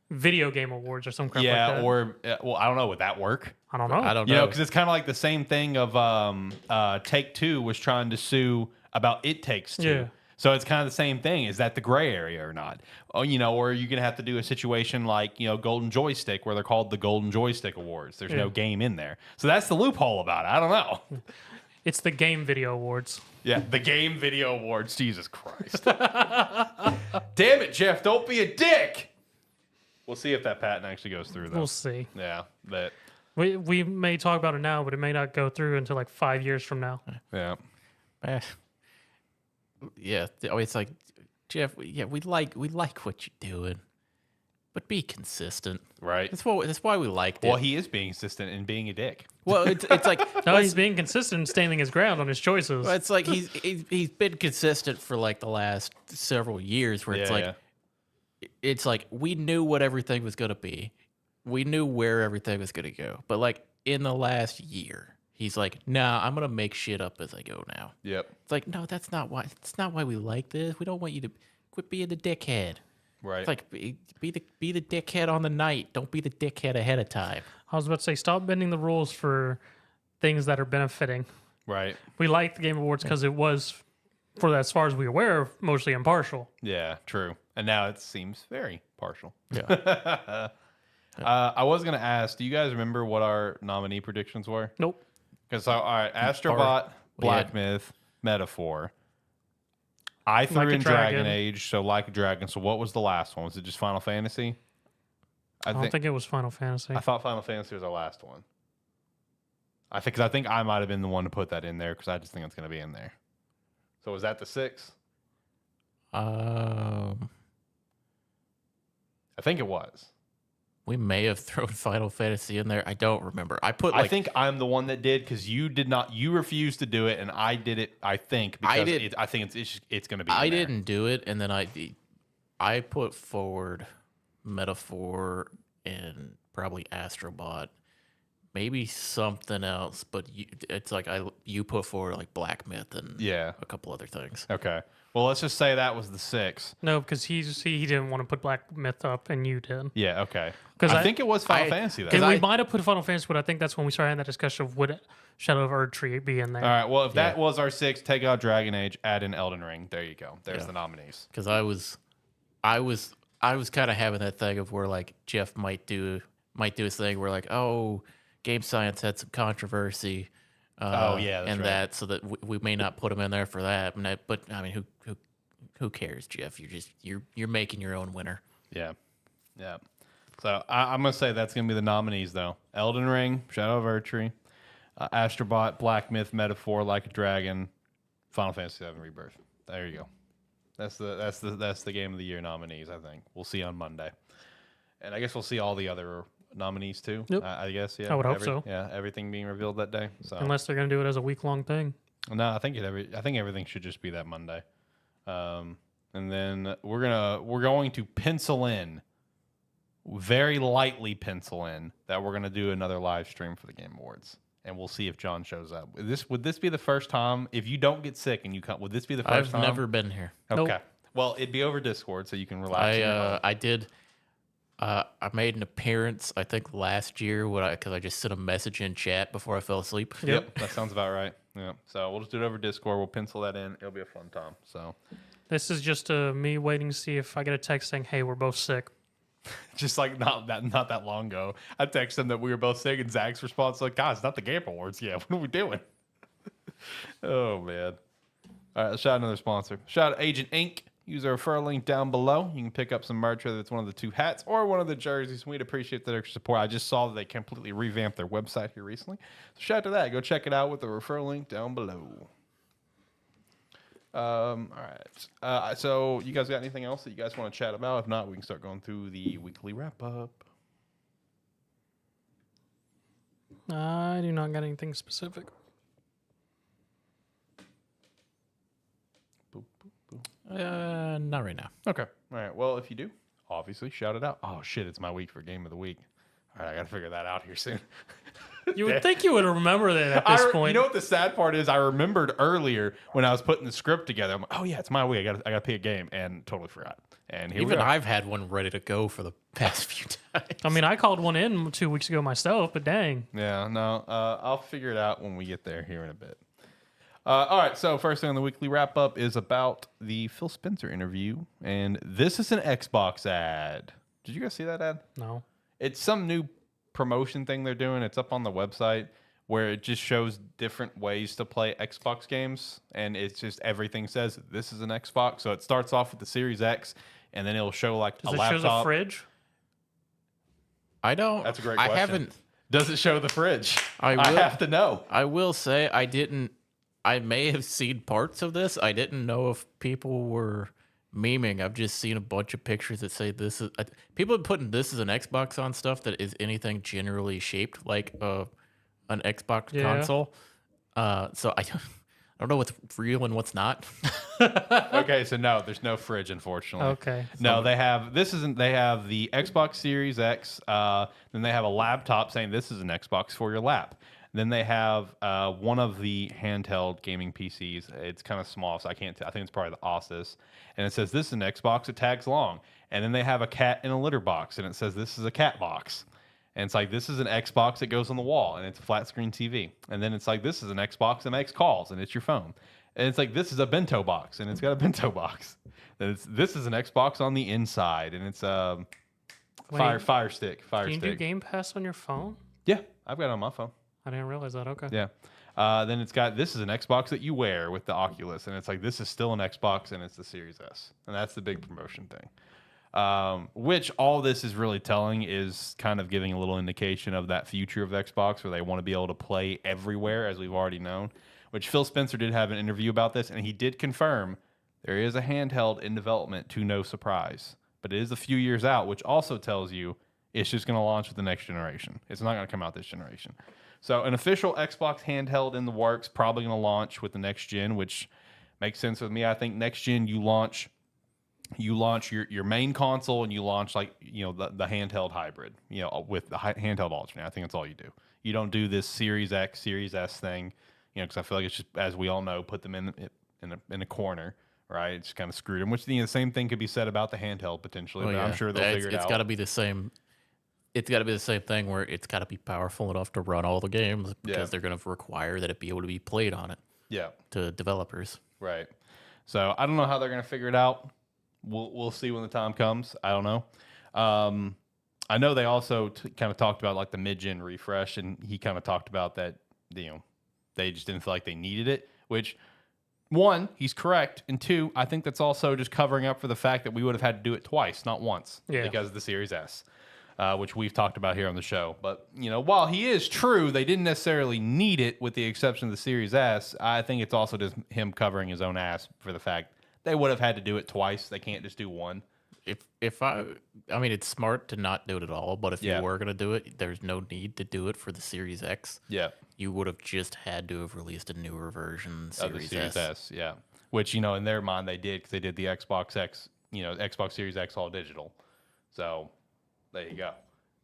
Video Game Awards or some crap like that. Or well, I don't know, would that work? I don't know. I don't know. You know, because it's kind of like the same thing of Take-Two was trying to sue about It Takes Two. Yeah. So it's kind of the same thing. Is that the gray area or not? Oh, you know, or you're gonna have to do a situation like, you know, Golden Joystick, where they're called the Golden Joystick Awards. There's no game in there, so that's the loophole about it. I don't know. It's the Game Video Awards. Yeah, the Game Video Awards. Jesus Christ! Damn it, Jeff! Don't be a dick. We'll see if that patent actually goes through, though. We'll see. Yeah, but We may talk about it now, but it may not go through until like 5 years from now. yeah. Yeah, it's like, Jeff. Yeah, we like what you're doing, but be consistent. Right. That's why we liked it. Well, he is being consistent and being a dick. Well, it's like No, he's being consistent and standing his ground on his choices. it's like he's been consistent for like the last several years. Where it's like we knew what everything was gonna be, we knew where everything was gonna go, but like in the last year. He's like, nah, I'm gonna make shit up as I go now. Yep. It's like, no, that's not why. It's not why we like this. We don't want you to quit being the dickhead. Right. It's like be the dickhead on the night. Don't be the dickhead ahead of time. I was about to say, stop bending the rules for things that are benefiting. Right. We like the Game Awards because it was, for that, as far as we're aware, mostly impartial. Yeah, true. And now it seems very partial. Yeah. I was going to ask, do you guys remember what our nominee predictions were? Nope. Because, all right, Astrobot, Black Myth, Metaphor. I threw in Dragon Age, so Like a Dragon. So what was the last one? Was it just Final Fantasy? I don't think it was Final Fantasy. I thought Final Fantasy was our last one. I think I might have been the one to put that in there because I just think it's going to be in there. So was that the 6? I think it was. We may have thrown Final Fantasy in there. I don't remember. I think I'm the one that did because you did not. You refused to do it, and I did it. I think because I think it's going to be. I didn't do it, and then I put forward Metaphor and probably Astrobot, maybe something else. But it's like you put forward like Black Myth and a couple other things. Okay. Well, let's just say that was the 6. No, because he didn't want to put Black Myth up, and you did. Yeah, okay. I think it was Final Fantasy, though. And we might have put Final Fantasy, but I think that's when we started having that discussion of would Shadow of Erdtree be in there. All right, well, if that was our 6, take out Dragon Age, add in Elden Ring. There you go. There's the nominees. Because I was kind of having that thing of where like Jeff might do his thing where like, oh, Game Science had some controversy. That's and right. that so that we may not put him in there for that. But I mean, who cares, Jeff? You're making your own winner. Yeah. So I'm gonna say that's gonna be the nominees though: Elden Ring, Shadow of Erdtree, Astrobot, Black Myth, Metaphor, Like a Dragon, Final Fantasy VII Rebirth. There you go. That's the Game of the Year nominees. I think we'll see on Monday, and I guess we'll see all the other nominees too. Yep. I guess. Yeah. I would hope so. Yeah, everything being revealed that day. So Unless they're going to do it as a week-long thing. no, I think everything should just be that Monday. And then we're going to pencil in, very lightly pencil in, that we're gonna do another live stream for the Game Awards, and we'll see if John shows up. Would this be the first time? If you don't get sick and you come, would this be the first time? I've never been here. Okay. Nope. Well, it'd be over Discord, so you can relax. I did. I made an appearance, I think last year, because I just sent a message in chat before I fell asleep. Yep, that sounds about right. Yeah. So we'll just do it over Discord. We'll pencil that in. It'll be a fun time. So This is just me waiting to see if I get a text saying, "Hey, we're both sick." just like not that long ago, I texted him that we were both sick, and Zach's response was like, "God, it's not the Game Awards yet. What are we doing?" Oh man. All right, let's shout out another sponsor. Shout out Agent Inc. Use our referral link down below. You can pick up some merch, whether it's one of the 2 hats or one of the jerseys. We'd appreciate that extra support. I just saw that they completely revamped their website here recently. So shout out to that. Go check it out with the referral link down below. All right. So you guys got anything else that you guys want to chat about? If not, we can start going through the weekly wrap-up. I do not got anything specific. Boop, boop, boop. Not right now. Okay. All right. Well, if you do, obviously shout it out. Oh, shit. It's my week for Game of the Week. All right. I got to figure that out here soon. You would think you would remember that at this point. You know what the sad part is? I remembered earlier when I was putting the script together. I'm like, oh, yeah, it's my week. I got to pick a game, and totally forgot. And here Even we are. I've had one ready to go for the past few times. I mean, I called one in 2 weeks ago myself, but dang. Yeah, no. I'll figure it out when we get there here in a bit. All right, so first thing on the weekly wrap-up is about the Phil Spencer interview, and this is an Xbox ad. Did you guys see that ad? No. It's some new promotion thing they're doing. It's up on the website where it just shows different ways to play Xbox games, and it's just everything says this is an Xbox. So it starts off with the Series X, and then it'll show like Does a it laptop. show the fridge? I don't. That's a great question. I haven't. Does it show the fridge? I I will- have to know. I will say I didn't. I may have seen parts of this. I didn't know if people were memeing. I've just seen a bunch of pictures that say this is. People are putting this as an Xbox on stuff that is anything generally shaped like an Xbox console. So I don't know what's real and what's not. Okay, so no, there's no fridge, unfortunately. Okay. No, they have they have the Xbox Series X. Then they have a laptop saying this is an Xbox for your lap. Then they have one of the handheld gaming PCs. It's kind of small, so I can't. I think it's probably the Asus, and it says this is an Xbox. It tags along, and then they have a cat in a litter box, and it says this is a cat box. And it's like this is an Xbox that goes on the wall, and it's a flat screen TV. And then it's like this is an Xbox that makes calls, and it's your phone. And it's like this is a bento box, and it's got a bento box. Then this is an Xbox on the inside, and it's fire stick. Can you do Game Pass on your phone? Yeah, I've got it on my phone. I didn't realize that. Okay. Yeah. Then it's got this is an Xbox that you wear with the Oculus, and it's like this is still an Xbox, and it's the Series S, and that's the big promotion thing. Which all this is really telling is kind of giving a little indication of that future of Xbox, where they want to be able to play everywhere, as we've already known. Which Phil Spencer did have an interview about this, and he did confirm there is a handheld in development, to no surprise, but it is a few years out, which also tells you it's just going to launch with the next generation. It's not going to come out this generation. So an official Xbox handheld in the works, probably going to launch with the next gen, which makes sense with me. I think next gen you launch your main console, and you launch like the handheld hybrid, with the handheld alternate. I think that's all you do. You don't do this Series X, Series S thing, because I feel like it's just, as we all know, put them in a corner, right? It's kind of screwed them. Which the same thing could be said about the handheld potentially, but I'm sure they'll figure it out. It's got to be the same. It's got to be the same thing where it's got to be powerful enough to run all the games, because they're going to require that it be able to be played on it. Yeah. To developers. Right. So I don't know how they're going to figure it out. We'll see when the time comes. I don't know. I know they also kind of talked about like the mid-gen refresh, and he kind of talked about that. They just didn't feel like they needed it. Which, one, he's correct, and two, I think that's also just covering up for the fact that we would have had to do it twice, not once, because of the Series S. Which we've talked about here on the show. But, while he is true, they didn't necessarily need it with the exception of the Series S. I think it's also just him covering his own ass for the fact they would have had to do it twice. They can't just do one. I mean, it's smart to not do it at all. But if Yeah. you were gonna do it, there's no need to do it for the Series X. Yeah. You would have just had to have released a newer version, Of the Series Series S. S. Yeah. Which, in their mind they did because they did the Xbox X, Xbox Series X all digital. So there you go.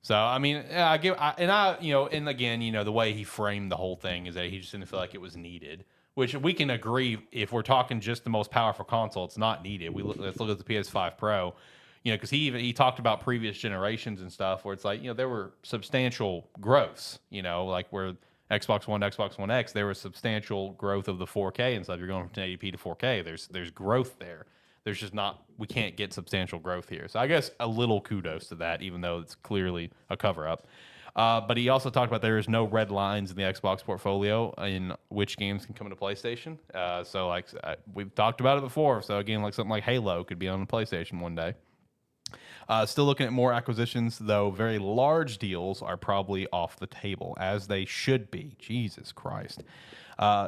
So I mean, yeah, and again, the way he framed the whole thing is that he just didn't feel like it was needed. Which we can agree, if we're talking just the most powerful console, it's not needed. Let's look at the PS5 Pro, because he talked about previous generations and stuff where it's like, there were substantial growths, like where Xbox One to Xbox One X, there was substantial growth of the 4K and stuff. You're going from 1080p to 4K. There's growth there. There's just not, we can't get substantial growth here. So I guess a little kudos to that, even though it's clearly a cover up. But he also talked about there is no red lines in the Xbox portfolio in which games can come into PlayStation. So like we've talked about it before. So again, like something like Halo could be on PlayStation one day. Still looking at more acquisitions, though very large deals are probably off the table, as they should be. Jesus Christ.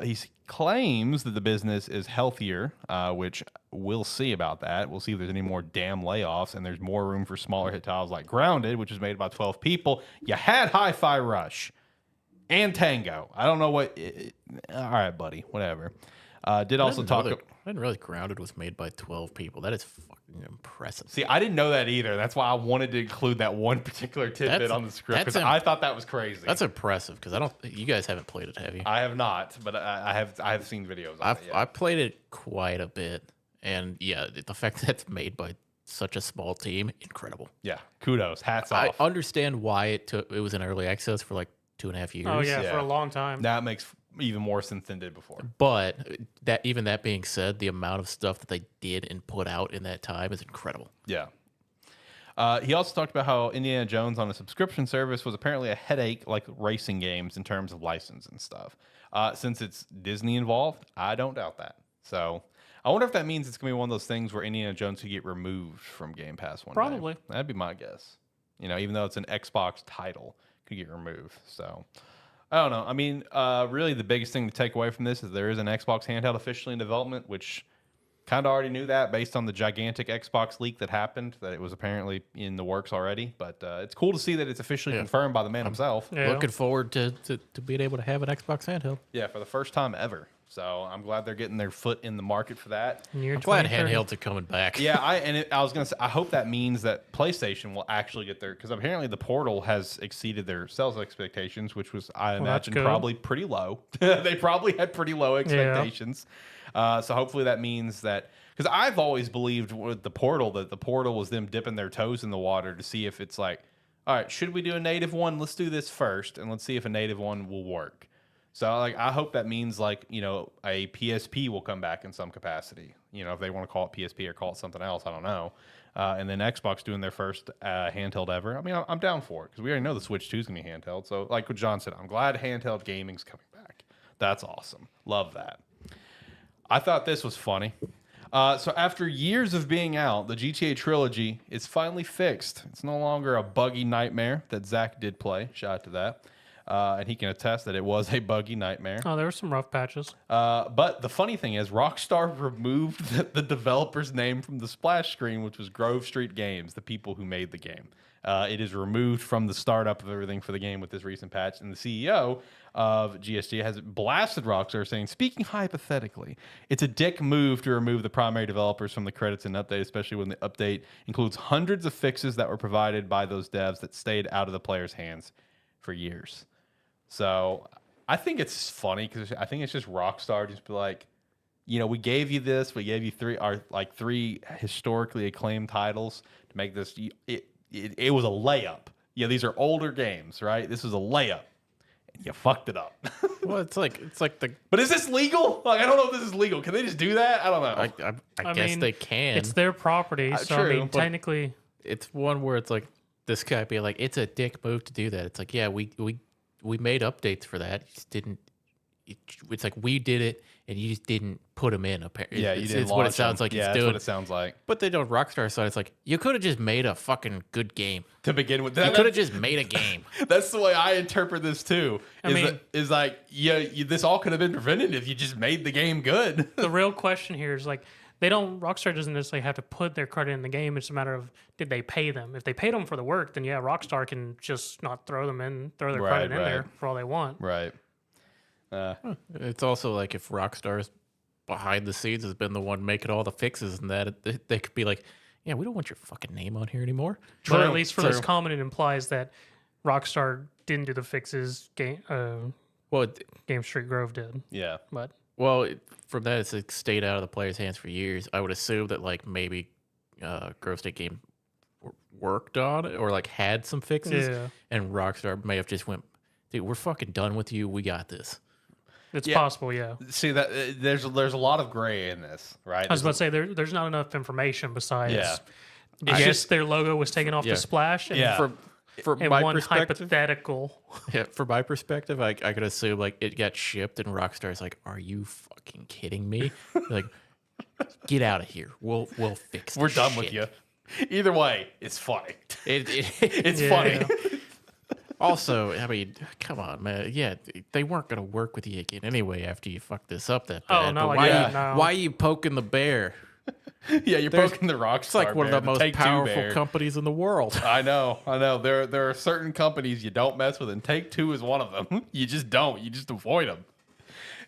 He claims that the business is healthier, which we'll see about that. We'll see if there's any more damn layoffs, and there's more room for smaller hit titles like Grounded, which was made by 12 people. You had Hi-Fi Rush and Tango. I don't know what... all right, buddy. Whatever. Did also talk... I didn't realize Grounded was made by 12 people. That is fucking impressive. See, I didn't know that either. That's why I wanted to include that one particular tidbit on the script, because I thought that was crazy. That's impressive, because you guys haven't played it, have you? I have not, but I have seen videos of it. Yeah. I played it quite a bit, and yeah, the fact that it's made by such a small team, incredible. Yeah, kudos, hats I off. understand why it was in early access for like 2.5 years. Oh yeah, for a long time. That makes even more sense than did before. But that being said, the amount of stuff that they did and put out in that time is incredible. Yeah. He also talked about how Indiana Jones on a subscription service was apparently a headache like racing games in terms of license and stuff. Since it's Disney involved, I don't doubt that. So I wonder if that means it's going to be one of those things where Indiana Jones could get removed from Game Pass one day. Probably. That'd be my guess. Even though it's an Xbox title, could get removed. So I don't know. I mean, really the biggest thing to take away from this is there is an Xbox handheld officially in development, which kind of already knew that based on the gigantic Xbox leak that happened, that it was apparently in the works already. But it's cool to see that it's officially confirmed by the man himself. Yeah. Looking forward to being able to have an Xbox handheld. Yeah, for the first time ever. So I'm glad they're getting their foot in the market for that. Year I'm glad 2030. handhelds are coming back. Yeah, I was gonna say I hope that means that PlayStation will actually get their, because apparently the Portal has exceeded their sales expectations, which was I imagine good. probably pretty low. They probably had pretty low expectations. So hopefully that means that, because I've always believed with the Portal that the Portal was them dipping their toes in the water to see if it's like, all right, should we do a native one? Let's do this first, and let's see if a native one will work. So like I hope that means like, a PSP will come back in some capacity. If they want to call it PSP or call it something else, I don't know. And then Xbox doing their first handheld ever. I mean, I'm down for it because we already know the Switch 2 is going to be handheld. So like what John said, I'm glad handheld gaming's coming back. That's awesome. Love that. I thought this was funny. So after years of being out, the GTA Trilogy is finally fixed. It's no longer a buggy nightmare that Zach did play. Shout out to that. And he can attest that it was a buggy nightmare. Oh, there were some rough patches. But the funny thing is, Rockstar removed the developer's name from the splash screen, which was Grove Street Games, the people who made the game. It is removed from the startup of everything for the game with this recent patch. And the CEO of GSG has blasted Rockstar, saying, speaking hypothetically, it's a dick move to remove the primary developers from the credits and update, especially when the update includes hundreds of fixes that were provided by those devs that stayed out of the players' hands for years. So I think it's funny because I think it's just Rockstar just be like, we gave you this, we gave you three historically acclaimed titles to make this. It was a layup. Yeah, these are older games, right? This is a layup, and you fucked it up. Well, it's like the. But is this legal? Like, I don't know if this is legal. Can they just do that? I don't know. I guess they can. It's their property, so true, I mean, but technically, It's one where it's like this guy be like, it's a dick move to do that. It's like, yeah, we made updates for that. You just didn't. It's like we did it, and you just didn't put them in. Apparently, Yeah, you didn't. It's what it sounds like. Yeah, it's that's doing. what it sounds like But they don't. Rockstar side, it's like you could have just made a fucking good game. to begin with. You could have just made a game. That's the way I interpret this too. Is like, this all could have been prevented if you just made the game good. the real question here is like, they don't. Rockstar doesn't necessarily have to put their credit in the game. It's a matter of did they pay them. If they paid them for the work, then yeah, Rockstar can just not throw their credit in there for all they want. Right. It's also like if Rockstar's behind the scenes has been the one making all the fixes and that, they could be like, yeah, we don't want your fucking name on here anymore. But at least for this comment, it implies that Rockstar didn't do the fixes. Game Street Grove did. Yeah. But from that, it's like stayed out of the players' hands for years. I would assume that like maybe Grove State Game worked on it or like had some fixes, and Rockstar may have just went, dude, we're fucking done with you. We got this. It's possible, yeah. See that there's a lot of gray in this, right? I was about to say there's not enough information besides. Yeah. Yes, their logo was taken off the splash. And For and my one perspective, hypothetical. yeah, for my perspective, I could assume like it got shipped and Rockstar's like, "Are you fucking kidding me?" Like, get out of here. We'll fix. We're done with you. Either way, it's funny. It's Yeah. funny. Also, I mean, come on, man. Yeah, they weren't gonna work with you again anyway after you fucked this up that bad. Oh, no, But like that, no. why are you poking the bear? Yeah, you're poking the Rockstar. It's like one of the most powerful companies in the world. I know. There are certain companies you don't mess with, and Take-Two is one of them. You just don't. You just avoid them.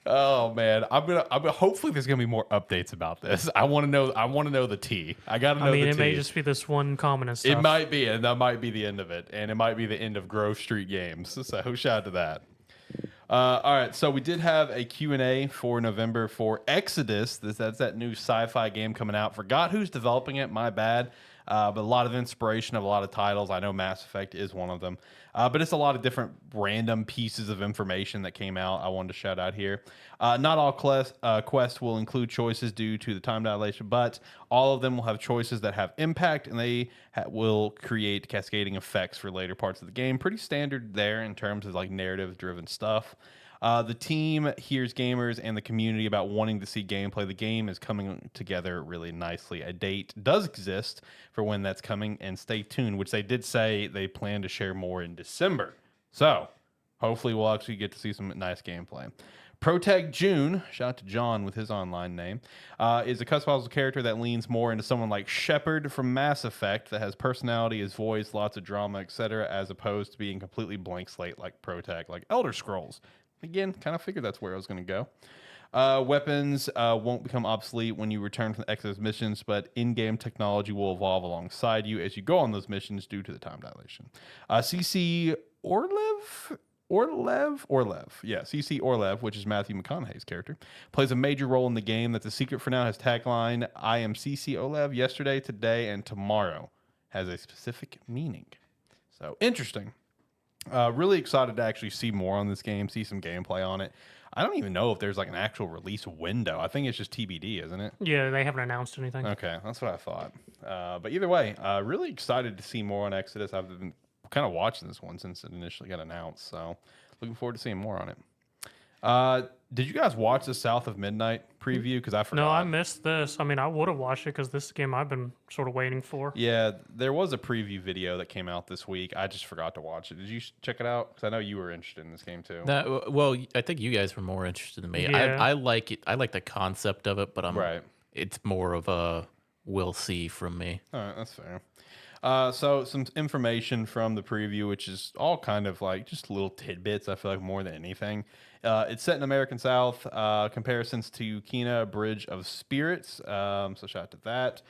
Oh man, I'm gonna. Hopefully, there's gonna be more updates about this. I want to know the tea. I gotta know. It may just be this one comment and stuff. It might be, and that might be the end of it, and it might be the end of Grove Street Games. So shout out to that. All right, so we did have a Q&A for November for Exodus. That's that new sci-fi game coming out. Forgot who's developing it. My bad. But a lot of inspiration of a lot of titles. I know Mass Effect is one of them. But it's a lot of different random pieces of information that came out I wanted to shout out here. Not all quests will include choices due to the time dilation, but all of them will have choices that have impact, and they will create cascading effects for later parts of the game. Pretty standard there in terms of like narrative-driven stuff. The team hears gamers and the community about wanting to see gameplay. The game is coming together really nicely. A date does exist for when that's coming, and stay tuned, which they did say they plan to share more in December. So hopefully we'll actually get to see some nice gameplay. Protag June, shout out to John with his online name, is a customizable character that leans more into someone like Shepard from Mass Effect that has personality, his voice, lots of drama, etc., as opposed to being completely blank slate like Protag, like Elder Scrolls. Again, kind of figured that's where I was going to go. Weapons won't become obsolete when you return from the Exodus missions, but in-game technology will evolve alongside you as you go on those missions due to the time dilation. CC CC Orlev, which is Matthew McConaughey's character, plays a major role in the game. That's a secret for now. His tagline, I am CC Orlev, yesterday, today, and tomorrow, has a specific meaning. So, interesting. Really excited to actually see more on this game, see some gameplay on it. I don't even know if there's like an actual release window. I think it's just TBD, isn't it? Yeah, they haven't announced anything. Okay, that's what I thought. But either way, really excited to see more on Exodus. I've been kind of watching this one since it initially got announced, so looking forward to seeing more on it. Did you guys watch the South of Midnight preview? Because I forgot. No, I missed this. I mean, I would have watched it because this game I've been sort of waiting for. Yeah, there was a preview video that came out this week. I just forgot to watch it. Did you check it out? Because I know you were interested in this game too. Well, I think you guys were more interested than me. Yeah. I like it. I like the concept of it, but Right. It's more of a we'll see from me. All right, that's fair. So some information from the preview, which is all kind of like just little tidbits, I feel like, more than anything. It's set in American South. Comparisons to Kena, Bridge of Spirits. So shout out to that.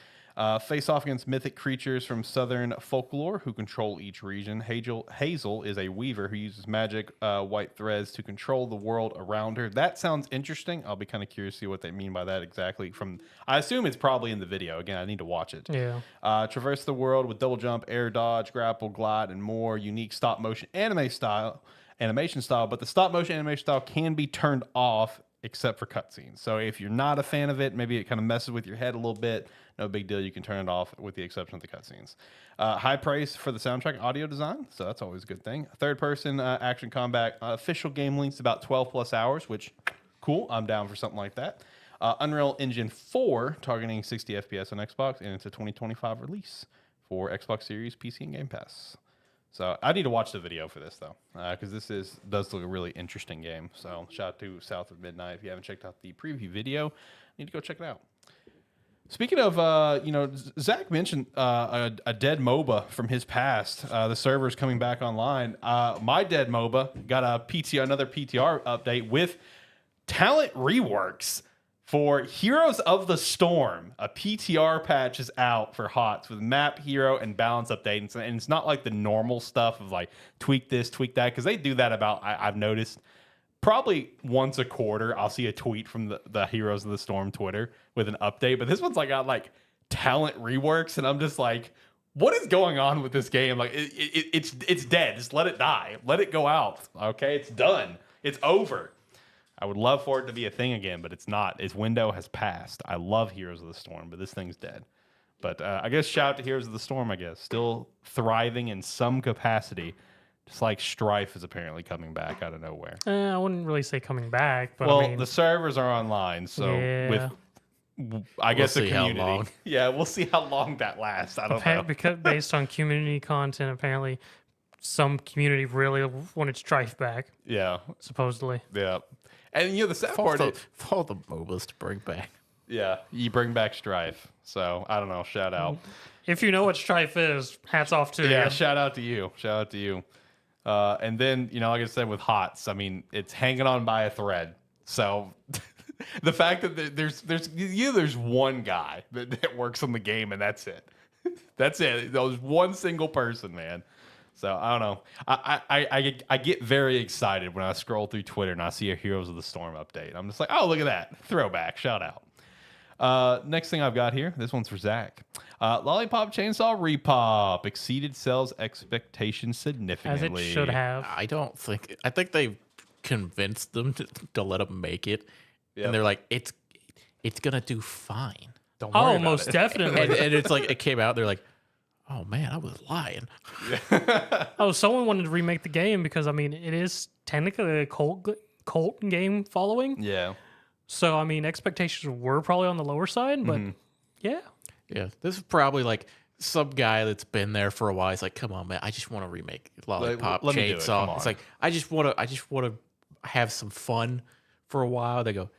Face off against mythic creatures from southern folklore who control each region. Hazel is a weaver who uses magic white threads to control the world around her. That sounds interesting. I'll be kind of curious to see what they mean by that exactly. I assume it's probably in the video. Again, I need to watch it. Yeah. Traverse the world with double jump, air dodge, grapple, glide, and more. Unique stop motion animation style, but the stop motion animation style can be turned off except for cutscenes. So if you're not a fan of it, maybe it kind of messes with your head a little bit. No big deal. You can turn it off with the exception of the cutscenes. High praise for the soundtrack audio design, so that's always a good thing. Third-person action combat. Official game length's about 12 plus hours, which, cool. I'm down for something like that. Unreal Engine 4, targeting 60 FPS on Xbox, and it's a 2025 release for Xbox Series, PC, and Game Pass. So I need to watch the video for this, though, because does look a really interesting game. So shout out to South of Midnight. If you haven't checked out the preview video, you need to go check it out. Speaking of, Zach mentioned a dead MOBA from his past. The server's coming back online. My dead MOBA got another PTR update with talent reworks for Heroes of the Storm. A PTR patch is out for HOTS with map, hero, and balance update. And it's not like the normal stuff of like tweak this, tweak that, because they do that I've noticed probably once a quarter. I'll see a tweet from the Heroes of the Storm Twitter with an update. But this one's like got like talent reworks, and I'm just like, what is going on with this game? Like it's dead. Just let it die. Let it go out. Okay, it's done. It's over. I would love for it to be a thing again, but it's not. Its window has passed. I love Heroes of the Storm, but this thing's dead. But I guess shout out to Heroes of the Storm, I guess. Still thriving in some capacity. Just like Strife is apparently coming back out of nowhere. I wouldn't really say coming back, but well, I mean, the servers are online, so yeah. I guess the see how community. long. Yeah, we'll see how long that lasts. I don't know. Because based on community content, apparently some community really wanted Strife back, Yeah, supposedly. yeah. And the sad part is, For all the MOBAs to bring back. yeah, you bring back Strife. So I don't know. Shout out. If you know what Strife is, hats off to Yeah, you. shout out to you. Shout out to you. And then, like I said, with HOTS, I mean, it's hanging on by a thread. So the fact that there's one guy that works on the game, and that's it. That's it. There's one single person, man. So I don't know. I get very excited when I scroll through Twitter and I see a Heroes of the Storm update. I'm just like, oh, look at that. Throwback. Shout out. Next thing I've got here, this one's for Zach. Lollipop Chainsaw Repop exceeded sales expectations significantly. As it should have. I think they convinced them to let them make it. Yep. And they're like, it's going to do fine. Don't worry Oh, about most it. definitely. And it's like, it came out, they're like, oh man, I was lying. Oh, someone wanted to remake the game because, I mean, it is technically a cult game following. Yeah. So, I mean, expectations were probably on the lower side, but yeah. Yeah, this is probably like some guy that's been there for a while. He's like, come on, man, I just want to remake Lollipop let me do it. Come Chainsaw. on. It's like, I just want to have some fun for a while. They go,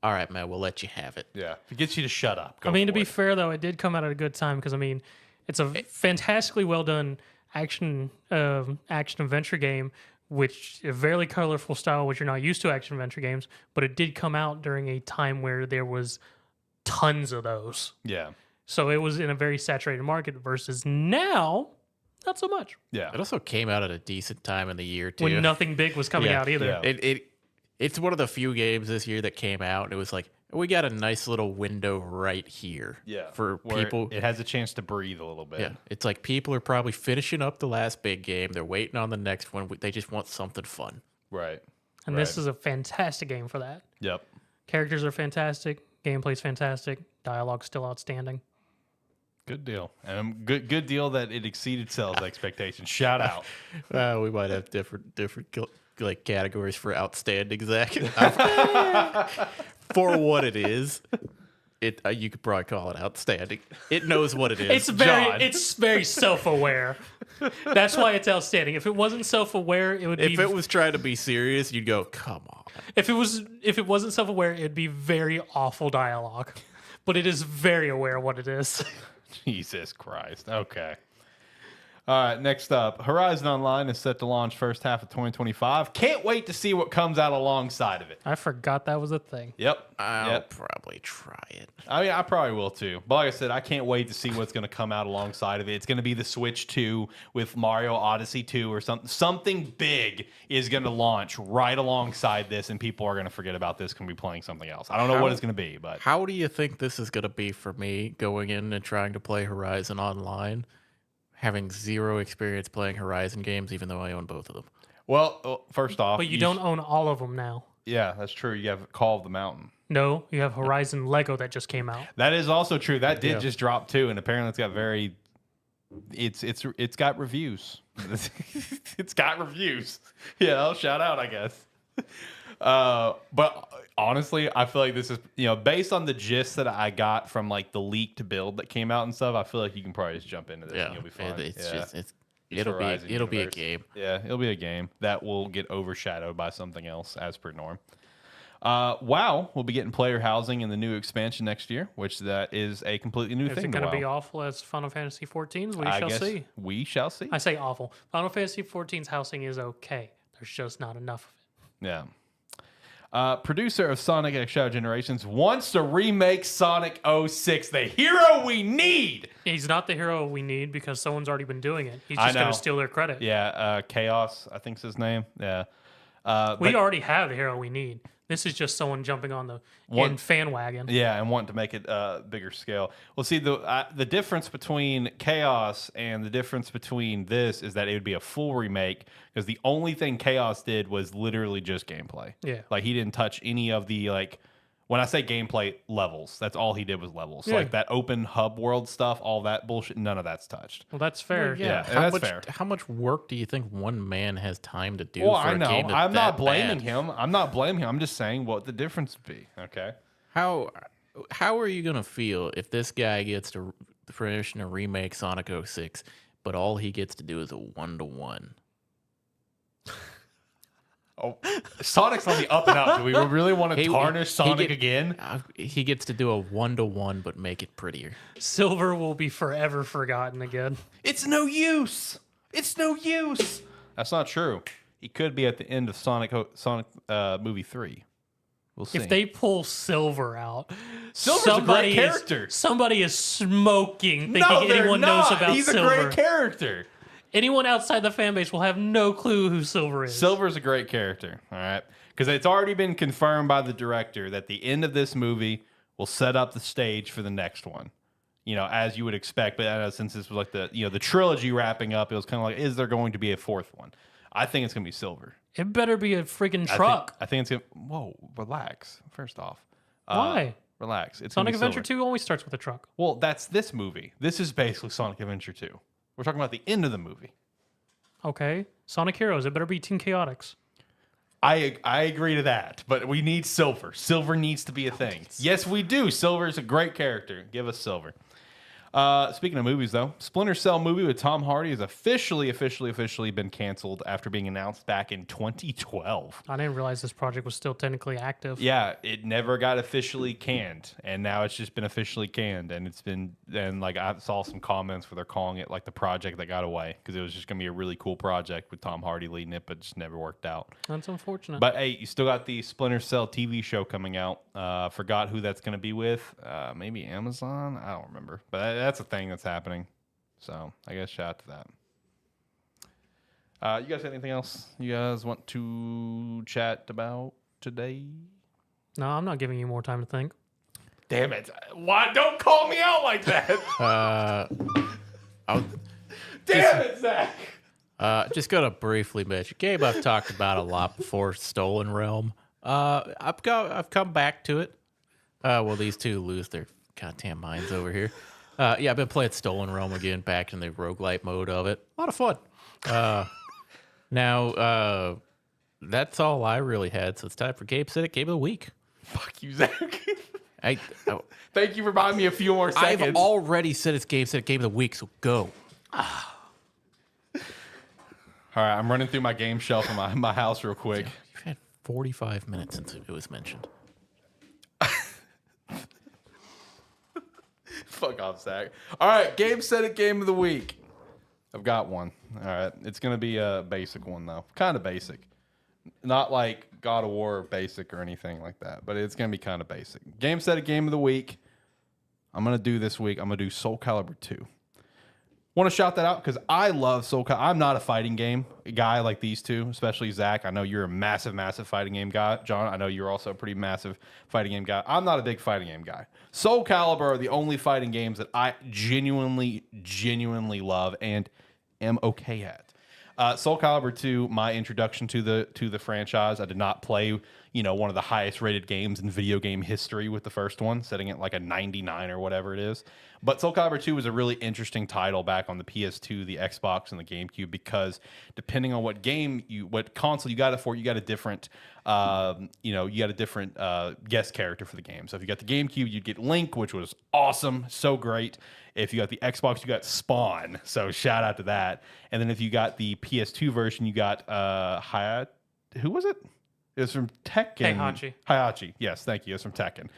all right, man, we'll let you have it. Yeah. If it gets you to shut up. Go I mean, to for be it. fair, though, it did come out at a good time because, I mean, it's a fantastically well done action adventure game, which a very colorful style, which you're not used to action adventure games, but it did come out during a time where there was tons of those. Yeah. So it was in a very saturated market versus now, not so much. Yeah. It also came out at a decent time in the year too. When nothing big was coming Yeah, out either. yeah. It's one of the few games this year that came out, and it was like, we got a nice little window right here. Yeah. For Where people. it has a chance to breathe a little bit. Yeah, it's like people are probably finishing up the last big game. They're waiting on the next one. They just want something fun. Right. And this is a fantastic game for that. Yep. Characters are fantastic. Gameplay's fantastic. Dialogue's still outstanding. Good deal. And good deal that it exceeded sales expectations. Shout out. We might have different like categories for outstanding, Zach. For what it is, you could probably call it outstanding. It knows what it is. It's very self-aware. That's why it's outstanding. If it wasn't self-aware, it would be. If it was trying to be serious, you'd go, "Come on." If it wasn't self-aware, it'd be very awful dialogue. But it is very aware of what it is. Jesus Christ. Okay. All right, next up. Horizon Online is set to launch first half of 2025. Can't wait to see what comes out alongside of it. I forgot that was a thing. Yep. I'll probably try it. I mean, I probably will too. But like I said, I can't wait to see what's going to come out alongside of it. It's going to be the Switch 2 with Mario Odyssey 2 or something. Something big is going to launch right alongside this, and people are going to forget about this and be playing something else. I don't know what it's going to be, but How do you think this is going to be for me going in and trying to play Horizon Online, having zero experience playing Horizon games, even though I own both of them? well, first off, But you don't own all of them now. Yeah, that's true. You have Call of the Mountain. No, you have Horizon Lego that just came out. That is also true. That did Yeah. just drop too, and apparently it's got reviews. It's got reviews. Yeah, shout out, I guess. But honestly, I feel like this is based on the gist that I got from like the leaked build that came out and stuff. I feel like you can probably just jump into this and you'll be fine. It'll Horizon be a universe. game. Yeah, it'll be a game that will get overshadowed by something else as per norm. WoW will be getting player housing in the new expansion next year, which that is a completely new Is thing it to going to be WoW. awful as Final Fantasy 14's? We I shall guess see. we shall see. I say awful. Final Fantasy 14's housing is okay. There's just not enough of it. Yeah. Producer of Sonic X Shadow Generations wants to remake Sonic 06, the hero we need. He's not the hero we need because someone's already been doing it. He's I just going know. to steal their credit. Yeah, Chaos, I think's his name. Yeah. We But- already have the hero we need. This is just someone jumping on the fan wagon. Yeah, and wanting to make it bigger scale. Well, see, the difference between Chaos and the difference between this is that it would be a full remake because the only thing Chaos did was literally just gameplay. Yeah. Like, he didn't touch any of the, like, when I say gameplay, levels. That's all he did was levels. So, Yeah. like, that open hub world stuff, all that bullshit, none of that's touched. Well, that's fair. Yeah, how that's much, fair. How much work do you think one man has time to do Well, for I a know. game that's I'm not that blaming bad? him. I'm not blaming him. I'm just saying what the difference would be. Okay. How are you gonna feel if this guy gets to the permission to remake Sonic 06, but all he gets to do is a 1-to-1? Oh, Sonic's on the up and up. Do we really want to tarnish Sonic again? He gets to do a 1-to-1, but make it prettier. Silver will be forever forgotten again. It's no use. It's no use. That's not true. He could be at the end of Sonic movie 3. We'll see. If they pull Silver out, Silver's a great character. Somebody is smoking thinking no, they're anyone not. knows about He's Silver. a great character. Anyone outside the fan base will have no clue who Silver is. Silver's a great character, all right? Because it's already been confirmed by the director that the end of this movie will set up the stage for the next one. You know, as you would expect. But since this was like the trilogy wrapping up, it was kind of like, is there going to be a fourth one? I think it's going to be Silver. It better be a freaking truck. I think it's going to... Whoa, relax, first off. Why? Relax. It's Sonic gonna be Adventure Silver. 2 always starts with a truck. Well, that's this movie. This is basically Sonic Adventure 2. We're talking about the end of the movie. Okay. Sonic Heroes. It better be Team Chaotix. I agree to that, but we need Silver. Silver needs to be a thing. Yes, we do. Silver is a great character. Give us Silver. Speaking of movies, though, Splinter Cell movie with Tom Hardy has officially been canceled after being announced back in 2012. I didn't realize this project was still technically active. Yeah, it never got officially canned, and now it's just been officially canned. And it's been, and like I saw some comments where they're calling it like the project that got away because it was just gonna be a really cool project with Tom Hardy leading it, but it just never worked out. That's unfortunate. But hey, you still got the Splinter Cell TV show coming out. Forgot who that's gonna be with. Maybe Amazon. I don't remember, but that's a thing that's happening. So I guess shout out to that. You guys have anything else you guys want to chat about today? No, I'm not giving you more time to think. Damn it. Why? Don't call me out like that. Damn it, Zach. Just gonna briefly mention a game I've talked about a lot before, Stolen Realm. I've come back to it. Well, these two lose their goddamn minds over here. Yeah, I've been playing Stolen Realm again, back in the roguelite mode of it. A lot of fun. Now, that's all I really had, so it's time for Gamesthetic Game of the Week. Fuck you, Zach. Thank you for buying me a few more seconds. I've already said it's Gamesthetic Game of the Week, so go. All right, I'm running through my game shelf in my house real quick. You've had 45 minutes since it was mentioned. Fuck off, Zach. All right, Gamesthetic Game of the Week. I've got one. All right, it's going to be a basic one, though. Kind of basic. Not like God of War basic or anything like that, but it's going to be kind of basic. Gamesthetic Game of the Week. I'm going to do this week. I'm going to do Soul Calibur 2. Want to shout that out because I love Soul Calibur. I'm not a fighting game guy like these two, especially Zach. I know you're a massive fighting game guy. John, I know you're also a pretty massive fighting game guy. I'm not a big fighting game guy. Soul Calibur are the only fighting games that I genuinely love and am okay at. Soul Calibur 2, my introduction to the franchise. I did not play, one of the highest rated games in video game history with the first one, setting it like a 99 or whatever it is. But Soul Calibur 2 was a really interesting title back on the PS2, the Xbox, and the GameCube because depending on what console you got it for, you got a different, guest character for the game. So if you got the GameCube, you'd get Link, which was awesome, so great. If you got the Xbox, you got Spawn. So shout out to that. And then if you got the PS2 version, you got who was it? It was from Tekken. Heihachi. Yes, thank you. It's from Tekken.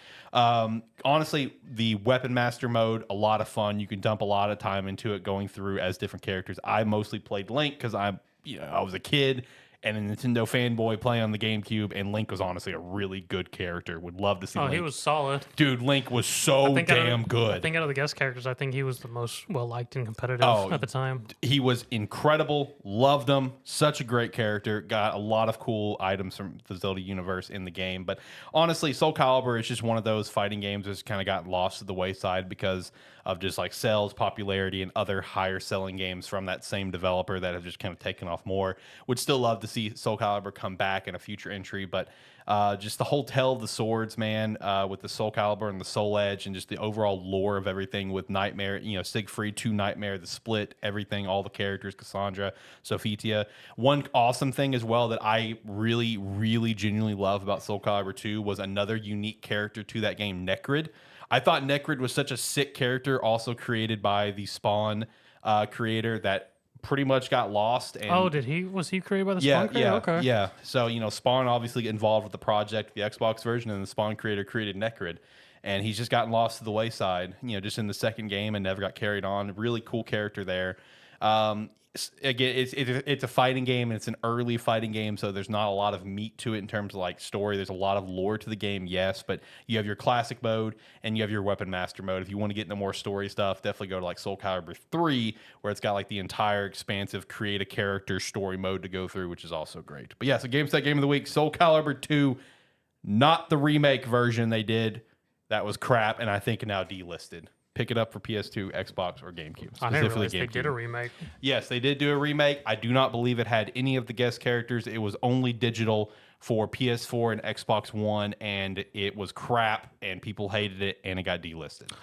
Honestly, the Weapon Master mode, a lot of fun. You can dump a lot of time into it going through as different characters. I mostly played Link because I was a kid and a Nintendo fanboy playing on the GameCube, and Link was honestly a really good character. Would love to see Link. He was solid. Dude, Link was so damn good. I think out of the guest characters, I think he was the most well-liked and competitive at the time. He was incredible. Loved him. Such a great character. Got a lot of cool items from the Zelda universe in the game. But honestly, Soul Calibur is just one of those fighting games that's kind of got lost to the wayside because of just like sales, popularity, and other higher selling games from that same developer that have just kind of taken off more. Would still love to see Soul Calibur come back in a future entry, but just the whole tale of the swords, man, with the Soul Calibur and the Soul Edge, and just the overall lore of everything with Nightmare, Siegfried to Nightmare, the split, everything, all the characters, Cassandra, Sophitia. One awesome thing as well that I really, really genuinely love about Soul Calibur 2 was another unique character to that game, Necrid. I thought Necrid was such a sick character, also created by the Spawn creator, that pretty much got lost. And was he created by the Spawn creator? Okay. Yeah. So, Spawn obviously got involved with the project, the Xbox version, and the Spawn creator created Necrid. And he's just gotten lost to the wayside, just in the second game and never got carried on. Really cool character there. Again, it's a fighting game, and it's an early fighting game, so there's not a lot of meat to it in terms of like story. There's a lot of lore to the game, yes, but you have your classic mode and you have your Weapon Master mode. If you want to get into more story stuff, definitely go to like Soul Calibur 3, where it's got like the entire expansive create a character story mode to go through, which is also great. But yeah, so GameStet Game of the Week, Soul Calibur 2, not the remake version they did. That was crap, and I think now delisted. Pick it up for PS2, Xbox, or GameCube. I didn't realize they did a remake. Yes, they did do a remake. I do not believe it had any of the guest characters. It was only digital for PS4 and Xbox One, and it was crap, and people hated it, and it got delisted.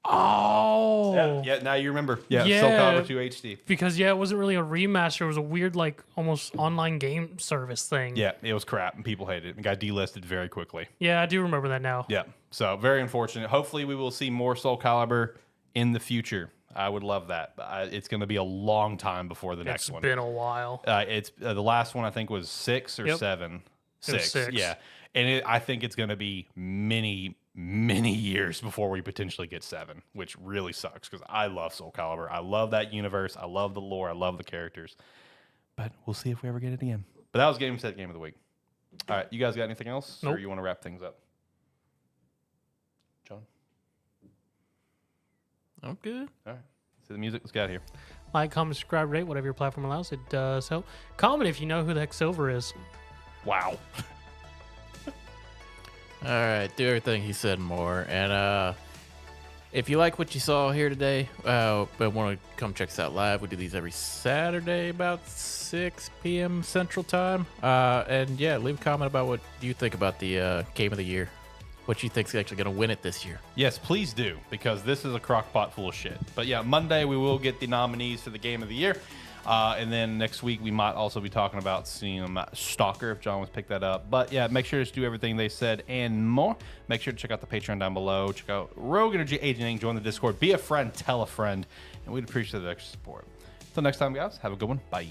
Oh. Yeah, now you remember. Yeah, Soul Calibur 2 HD. Because, it wasn't really a remaster. It was a weird, like, almost online game service thing. Yeah, it was crap, and people hated it. It got delisted very quickly. Yeah, I do remember that now. Yeah, so very unfortunate. Hopefully we will see more Soul Calibur in the future. I would love that. It's going to be a long time before the next one. It's been a while. It's the last one I think was 6 or 7. 6. Yeah, and I think it's going to be many years before we potentially get 7, which really sucks because I love Soul Calibur. I love that universe. I love the lore. I love the characters. But we'll see if we ever get it again. But that was GameStet Game of the Week. All right, you guys got anything else? Nope. Or you want to wrap things up? John? I'm good. All right. See the music. Let's get out of here. Like, comment, subscribe, rate, whatever your platform allows. It does help. Comment if you know who the heck Silver is. Wow. All right, do everything he said and more. And if you like what you saw here today, but want to come check us out live, we do these every Saturday about 6 p.m. Central Time. And yeah, leave a comment about what you think about the Game of the Year. What you think's actually going to win it this year. Yes, please do, because this is a crock pot full of shit. But yeah, Monday we will get the nominees for the Game of the Year. And then next week we might also be talking about seeing Stalker if John wants to pick that up. But yeah, make sure to do everything they said and more. Make sure to check out the Patreon down below. Check out Rogue Energy Agent, join the Discord, be a friend, tell a friend, and we'd appreciate the extra support. Until next time, guys, have a good one. Bye.